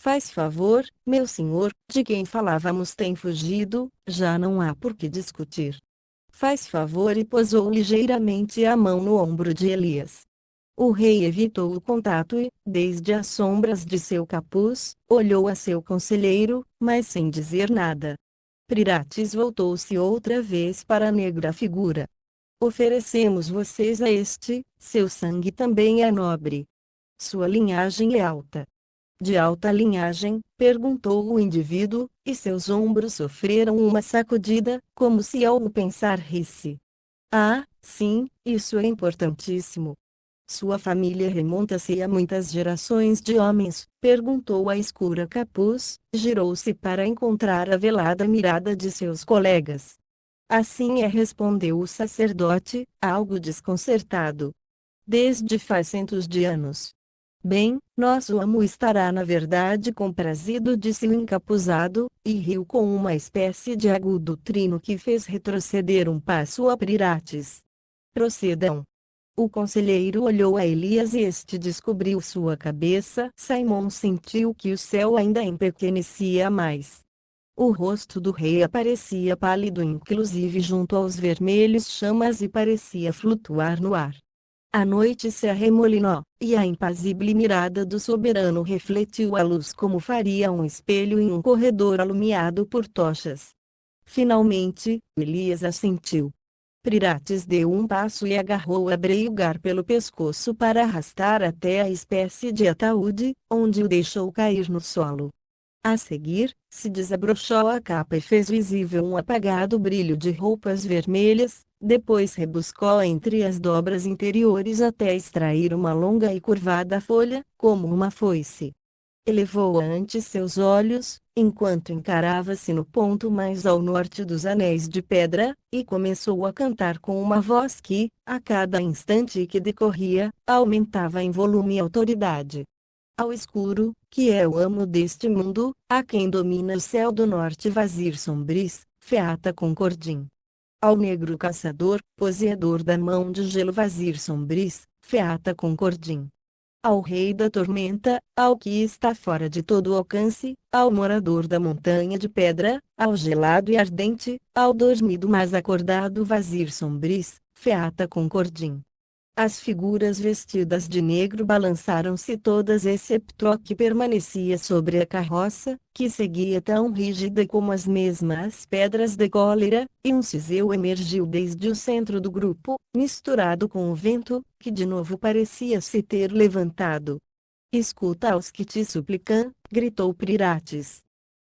Faz favor, meu senhor, de quem falávamos tem fugido, já não há por que discutir. Faz favor, e posou ligeiramente a mão no ombro de Elias. O rei evitou o contato e, desde as sombras de seu capuz, olhou a seu conselheiro, mas sem dizer nada. Prirates voltou-se outra vez para a negra figura. Oferecemos vocês a este, seu sangue também é nobre. Sua linhagem é alta. De alta linhagem? Perguntou o indivíduo, e seus ombros sofreram uma sacudida, como se ao o pensar risse. Ah, sim, isso é importantíssimo. Sua família remonta-se a muitas gerações de homens? Perguntou a escura capuz, girou-se para encontrar a velada mirada de seus colegas. Assim é, respondeu o sacerdote, algo desconcertado. Desde faz centos de anos. Bem, nosso amo estará na verdade comprazido, disse o encapuzado, e riu com uma espécie de agudo trino que fez retroceder um passo a Prirates. Procedam. O conselheiro olhou a Elias e este descobriu sua cabeça. Simon sentiu que o céu ainda empequenecia mais. O rosto do rei aparecia pálido inclusive junto aos vermelhos chamas e parecia flutuar no ar. A noite se arremolinou, e a impazível mirada do soberano refletiu a luz como faria um espelho em um corredor alumiado por tochas. Finalmente, Elias assentiu. Prirates deu um passo e agarrou Abreiugar pelo pescoço para arrastar até a espécie de ataúde, onde o deixou cair no solo. A seguir, se desabrochou a capa e fez visível um apagado brilho de roupas vermelhas, depois rebuscou entre as dobras interiores até extrair uma longa e curvada folha, como uma foice. Elevou-a ante seus olhos, enquanto encarava-se no ponto mais ao norte dos anéis de pedra, e começou a cantar com uma voz que, a cada instante que decorria, aumentava em volume e autoridade. Ao escuro, que é o amo deste mundo, a quem domina o céu do norte Vazir Sombris, Feata Concordim. Ao negro caçador, possuidor da mão de gelo Vazir Sombris, Feata Concordim. Ao rei da tormenta, ao que está fora de todo alcance, ao morador da montanha de pedra, ao gelado e ardente, ao dormido mas acordado Vazir Sombris, Feata Concordim. As figuras vestidas de negro balançaram-se todas excepto a que permanecia sobre a carroça, que seguia tão rígida como as mesmas pedras de cólera, e um ciseu emergiu desde o centro do grupo, misturado com o vento, que de novo parecia se ter levantado. Escuta aos que te suplicam, gritou Prirates.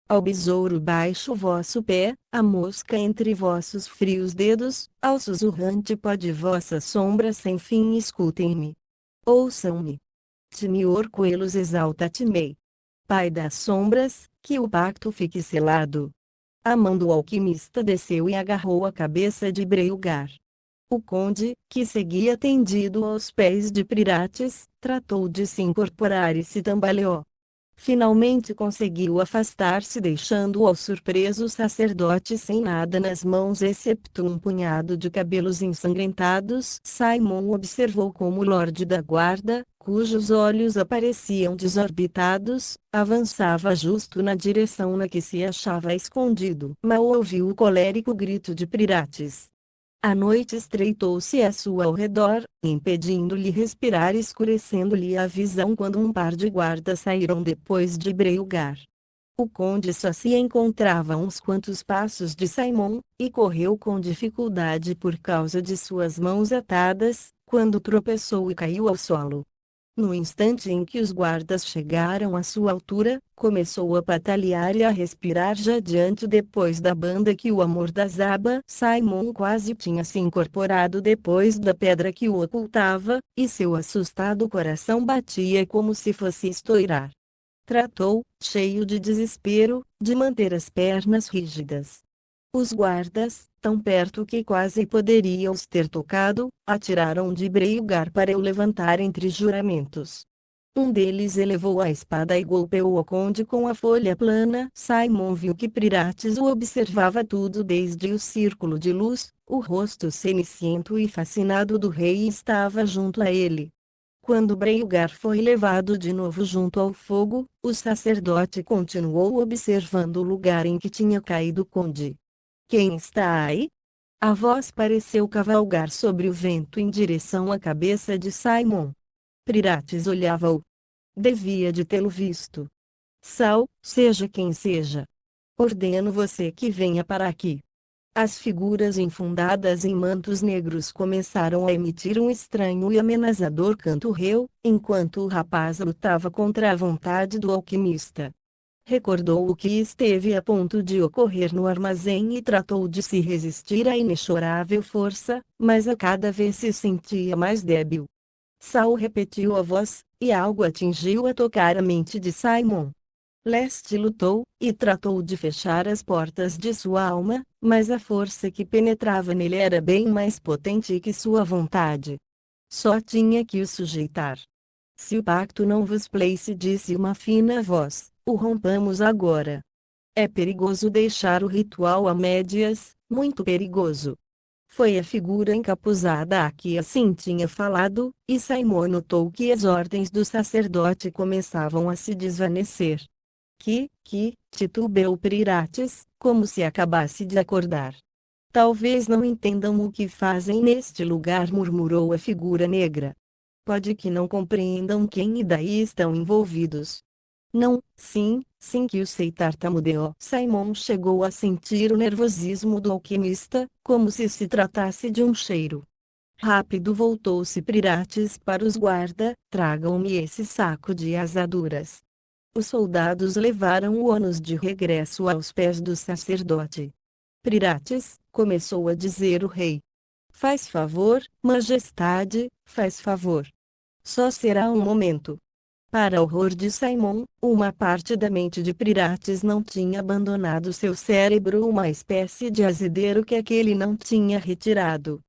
Ao besouro baixo vosso pé, a mosca entre vossos frios dedos, ao sussurrante pó de vossa sombra sem fim escutem-me. Ouçam-me. Timior coelos exalta-te-mei. Pai das sombras, que o pacto fique selado. A mão do alquimista desceu e agarrou a cabeça de Breiugar. O conde, que seguia tendido aos pés de Prirates, tratou de se incorporar e se tambaleou. Finalmente conseguiu afastar-se deixando ao surpreso sacerdote sem nada nas mãos excepto um punhado de cabelos ensanguentados. Simon observou como o lorde da guarda, cujos olhos apareciam desorbitados, avançava justo na direção na que se achava escondido. Mal ouviu o colérico grito de Prirates. A noite estreitou-se a sua ao redor, impedindo-lhe respirar e escurecendo-lhe a visão quando um par de guardas saíram depois de Breiugar. O conde só se encontrava a uns quantos passos de Simon, e correu com dificuldade por causa de suas mãos atadas, quando tropeçou e caiu ao solo. No instante em que os guardas chegaram à sua altura, começou a patalear e a respirar jadeante depois da banda que o amordazava. Simon quase tinha se incorporado depois da pedra que o ocultava, e seu assustado coração batia como se fosse estourar. Tratou, cheio de desespero, de manter as pernas rígidas. Os guardas, tão perto que quase poderiam os ter tocado, atiraram de Breiugar para o levantar entre juramentos. Um deles elevou a espada e golpeou o conde com a folha plana. Simon viu que Prirates o observava tudo desde o círculo de luz, o rosto ceniciento e fascinado do rei estava junto a ele. Quando Breiugar foi levado de novo junto ao fogo, o sacerdote continuou observando o lugar em que tinha caído o conde. Quem está aí? A voz pareceu cavalgar sobre o vento em direção à cabeça de Simon. Pirates olhava-o. Devia de tê-lo visto. Sal, seja quem seja. Ordeno você que venha para aqui. As figuras enfundadas em mantos negros começaram a emitir um estranho e amenazador canto-reu, enquanto o rapaz lutava contra a vontade do alquimista. Recordou o que esteve a ponto de ocorrer no armazém e tratou de se resistir à inexorável força, mas a cada vez se sentia mais débil. Saul repetiu a voz, e algo atingiu a tocar a mente de Simon. Leste lutou, e tratou de fechar as portas de sua alma, mas a força que penetrava nele era bem mais potente que sua vontade. Só tinha que o sujeitar. Se o pacto não vos place, disse uma fina voz, o rompamos agora. É perigoso deixar o ritual a médias, muito perigoso. Foi a figura encapuzada a que assim tinha falado, e Simon notou que as ordens do sacerdote começavam a se desvanecer. Titubeou Pirates, como se acabasse de acordar. Talvez não entendam o que fazem neste lugar, murmurou a figura negra. Pode que não compreendam quem e daí estão envolvidos. Não, sim que o sei, tartamudeou. Simon chegou a sentir o nervosismo do alquimista, como se tratasse de um cheiro. Rápido voltou-se Pirates para os guarda, tragam-me esse saco de asaduras. Os soldados levaram o ônus de regresso aos pés do sacerdote. Pirates, começou a dizer o rei. Faz favor, majestade, faz favor. Só será um momento. Para horror de Simon, uma parte da mente de Pirates não tinha abandonado seu cérebro, uma espécie de azedeiro que aquele não tinha retirado.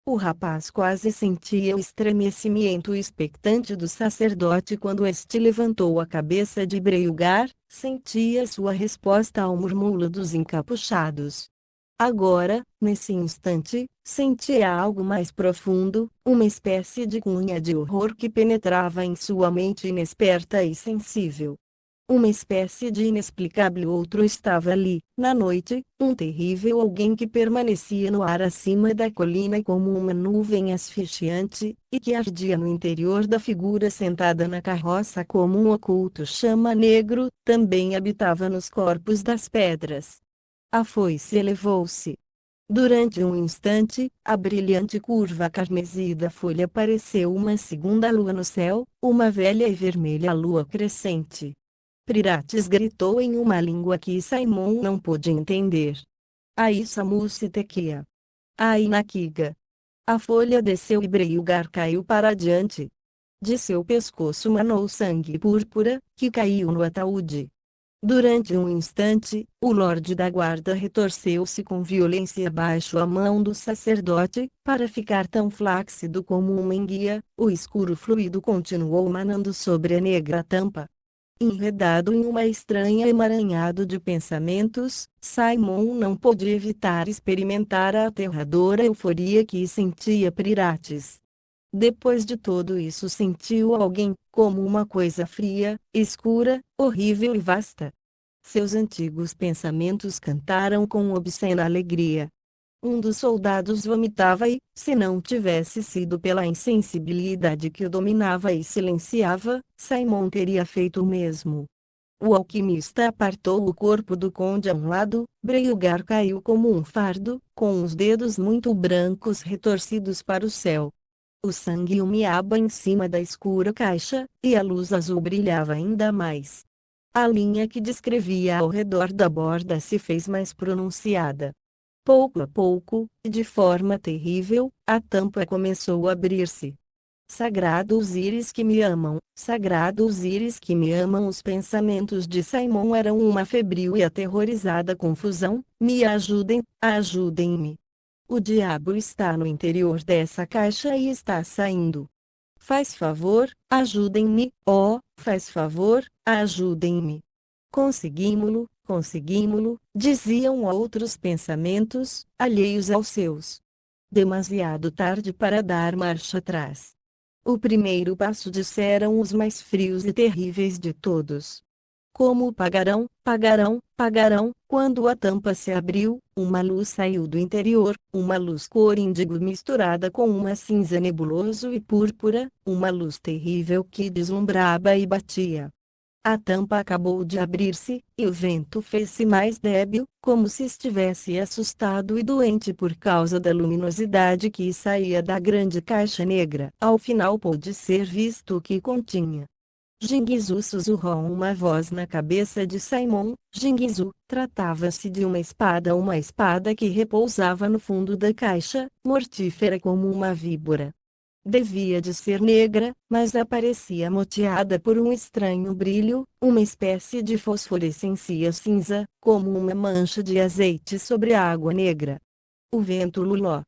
O rapaz quase sentia o estremecimento expectante do sacerdote quando este levantou a cabeça de Breiugar, sentia sua resposta ao murmúrio dos encapuchados. Agora, nesse instante, sentia algo mais profundo, uma espécie de cunha de horror que penetrava em sua mente inexperta e sensível. Uma espécie de inexplicável outro estava ali, na noite, um terrível alguém que permanecia no ar acima da colina como uma nuvem asfixiante, e que ardia no interior da figura sentada na carroça como um oculto chama negro, também habitava nos corpos das pedras. A foice elevou-se. Durante um instante, a brilhante curva carmesí da folha pareceu uma segunda lua no céu, uma velha e vermelha lua crescente. Pirates gritou em uma língua que Simon não pôde entender. Aisamucitequia. Ainakiga. A folha desceu e Breiugar caiu para diante. De seu pescoço manou sangue púrpura, que caiu no ataúde. Durante um instante, o lorde da guarda retorceu-se com violência abaixo a mão do sacerdote, para ficar tão flácido como uma enguia, o escuro fluido continuou manando sobre a negra tampa. Enredado em uma estranha emaranhado de pensamentos, Simon não pôde evitar experimentar a aterradora euforia que sentia Pirates. Depois de tudo isso sentiu alguém, como uma coisa fria, escura, horrível e vasta. Seus antigos pensamentos cantaram com obscena alegria. Um dos soldados vomitava e, se não tivesse sido pela insensibilidade que o dominava e silenciava, Simon teria feito o mesmo. O alquimista apartou o corpo do conde a um lado, Breiugar caiu como um fardo, com os dedos muito brancos retorcidos para o céu. O sangue humeava em cima da escura caixa, e a luz azul brilhava ainda mais. A linha que descrevia ao redor da borda se fez mais pronunciada. Pouco a pouco, de forma terrível, a tampa começou a abrir-se. Sagrado Osíris que me amam, sagrado Osíris que me amam. Os pensamentos de Simon eram uma febril e aterrorizada confusão. Me ajudem, ajudem-me. O diabo está no interior dessa caixa e está saindo. Faz favor, ajudem-me, oh, faz favor, ajudem-me. Conseguimo-lo, conseguimo-lo, diziam outros pensamentos, alheios aos seus. Demasiado tarde para dar marcha atrás. O primeiro passo disseram os mais frios e terríveis de todos. Como pagarão, pagarão, pagarão, quando a tampa se abriu, uma luz saiu do interior, uma luz cor índigo misturada com uma cinza nebuloso e púrpura, uma luz terrível que deslumbrava e batia. A tampa acabou de abrir-se, e o vento fez-se mais débil, como se estivesse assustado e doente por causa da luminosidade que saía da grande caixa negra. Ao final pôde ser visto o que continha. Jinguizu sussurrou uma voz na cabeça de Simon. Jinguizu, tratava-se de uma espada que repousava no fundo da caixa, mortífera como uma víbora. Devia de ser negra, mas aparecia moteada por um estranho brilho, uma espécie de fosforescência cinza, como uma mancha de azeite sobre a água negra. O vento luló.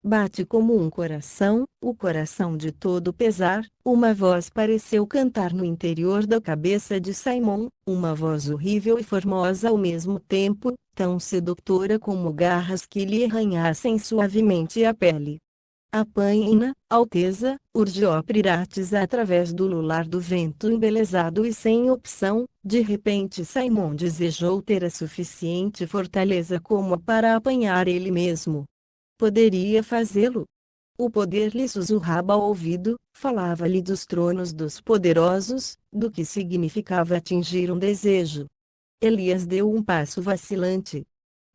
Bate como um coração, o coração de todo pesar. Uma voz pareceu cantar no interior da cabeça de Simon, uma voz horrível e formosa ao mesmo tempo, tão sedutora como garras que lhe arranhassem suavemente a pele. Apanhem-na, Alteza, urgiu Prirates através do lular do vento embelezado e sem opção. De repente Simon desejou ter a suficiente fortaleza como para apanhar ele mesmo. Poderia fazê-lo. O poder lhe sussurrava ao ouvido, falava-lhe dos tronos dos poderosos, do que significava atingir um desejo. Elias deu um passo vacilante.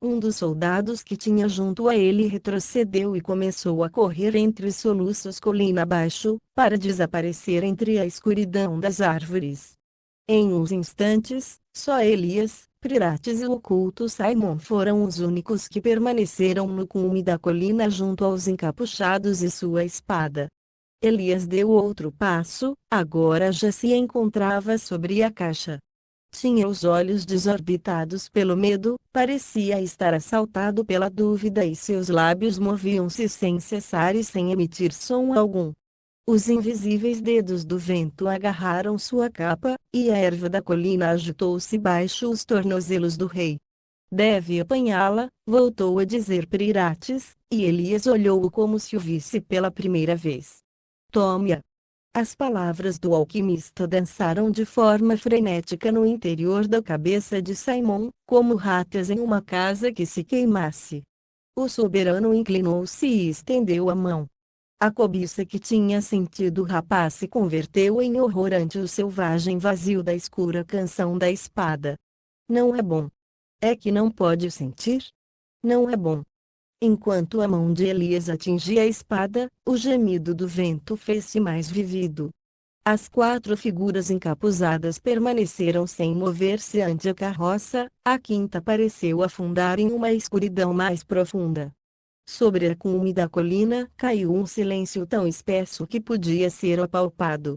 Um dos soldados que tinha junto a ele retrocedeu e começou a correr entre os soluços colina abaixo, para desaparecer entre a escuridão das árvores. Em uns instantes, só Elias, Prirates e o oculto Simon foram os únicos que permaneceram no cume da colina junto aos encapuchados e sua espada. Elias deu outro passo, agora já se encontrava sobre a caixa. Tinha os olhos desorbitados pelo medo, parecia estar assaltado pela dúvida e seus lábios moviam-se sem cessar e sem emitir som algum. Os invisíveis dedos do vento agarraram sua capa, e a erva da colina agitou-se baixo os tornozelos do rei. Deve apanhá-la, voltou a dizer Prirates, e Elias olhou-o como se o visse pela primeira vez. Tome-a. As palavras do alquimista dançaram de forma frenética no interior da cabeça de Simon, como ratas em uma casa que se queimasse. O soberano inclinou-se e estendeu a mão. A cobiça que tinha sentido o rapaz se converteu em horror ante o selvagem vazio da escura canção da espada. Não é bom. É que não pode sentir? Não é bom. Enquanto a mão de Elias atingia a espada, o gemido do vento fez-se mais vívido. As 4 figuras encapuzadas permaneceram sem mover-se ante a carroça, a quinta pareceu afundar em uma escuridão mais profunda. Sobre a cume da colina caiu um silêncio tão espesso que podia ser apalpado.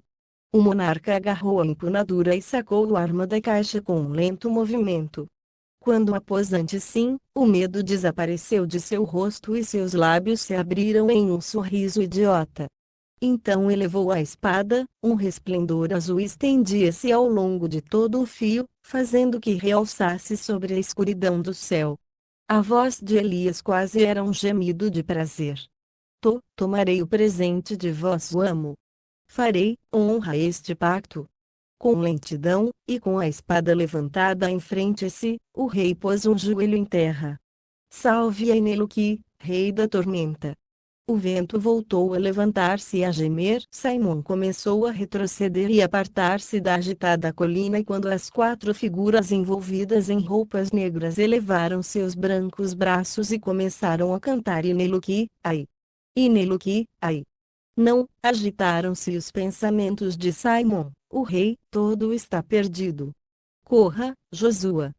O monarca agarrou a empunadura e sacou a arma da caixa com um lento movimento. Quando a pôs ante si, o medo desapareceu de seu rosto e seus lábios se abriram em um sorriso idiota. Então elevou a espada, um resplendor azul estendia-se ao longo de todo o fio, fazendo que realçasse sobre a escuridão do céu. A voz de Elias quase era um gemido de prazer. Tomarei o presente de vosso amo. Farei honra a este pacto. Com lentidão, e com a espada levantada em frente a si, o rei pôs um joelho em terra. Salve Aineluki, rei da tormenta. O vento voltou a levantar-se e a gemer. Simon começou a retroceder e apartar-se da agitada colina e quando as 4 figuras envolvidas em roupas negras elevaram seus brancos braços e começaram a cantar Aineluki, ai. Aineluki, ai. Não, agitaram-se os pensamentos de Simon. O rei, todo está perdido. Corra, Josua.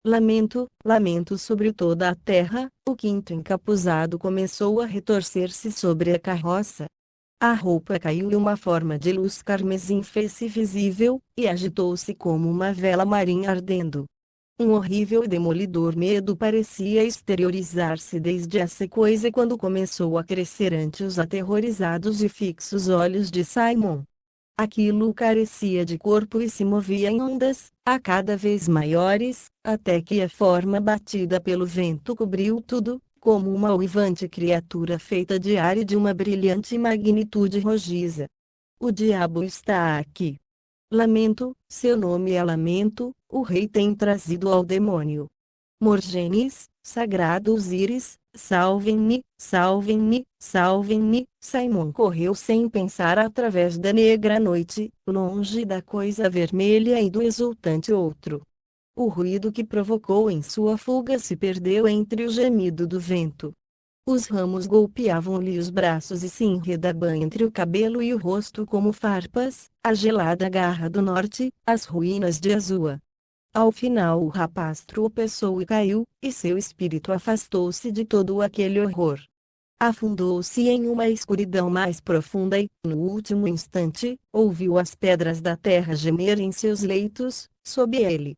Lamento, lamento sobre toda a terra. O quinto encapuzado começou a retorcer-se sobre a carroça. A roupa caiu e uma forma de luz carmesim fez-se visível, e agitou-se como uma vela marinha ardendo. Um horrível e demolidor medo parecia exteriorizar-se desde essa coisa quando começou a crescer ante os aterrorizados e fixos olhos de Simon. Aquilo carecia de corpo e se movia em ondas, a cada vez maiores, até que a forma batida pelo vento cobriu tudo, como uma uivante criatura feita de ar e de uma brilhante magnitude rojiza. O diabo está aqui. Lamento, seu nome é Lamento, o rei tem trazido ao demônio. Morgenes, sagrado Osíris, salvem-me, salvem-me, salvem-me. Simon correu sem pensar através da negra noite, longe da coisa vermelha e do exultante outro. O ruído que provocou em sua fuga se perdeu entre o gemido do vento. Os ramos golpeavam-lhe os braços e se enredavam entre o cabelo e o rosto como farpas, a gelada garra do norte, as ruínas de Azua. Ao final o rapaz tropeçou e caiu, e seu espírito afastou-se de todo aquele horror. Afundou-se em uma escuridão mais profunda e, no último instante, ouviu as pedras da terra gemer em seus leitos, sob ele.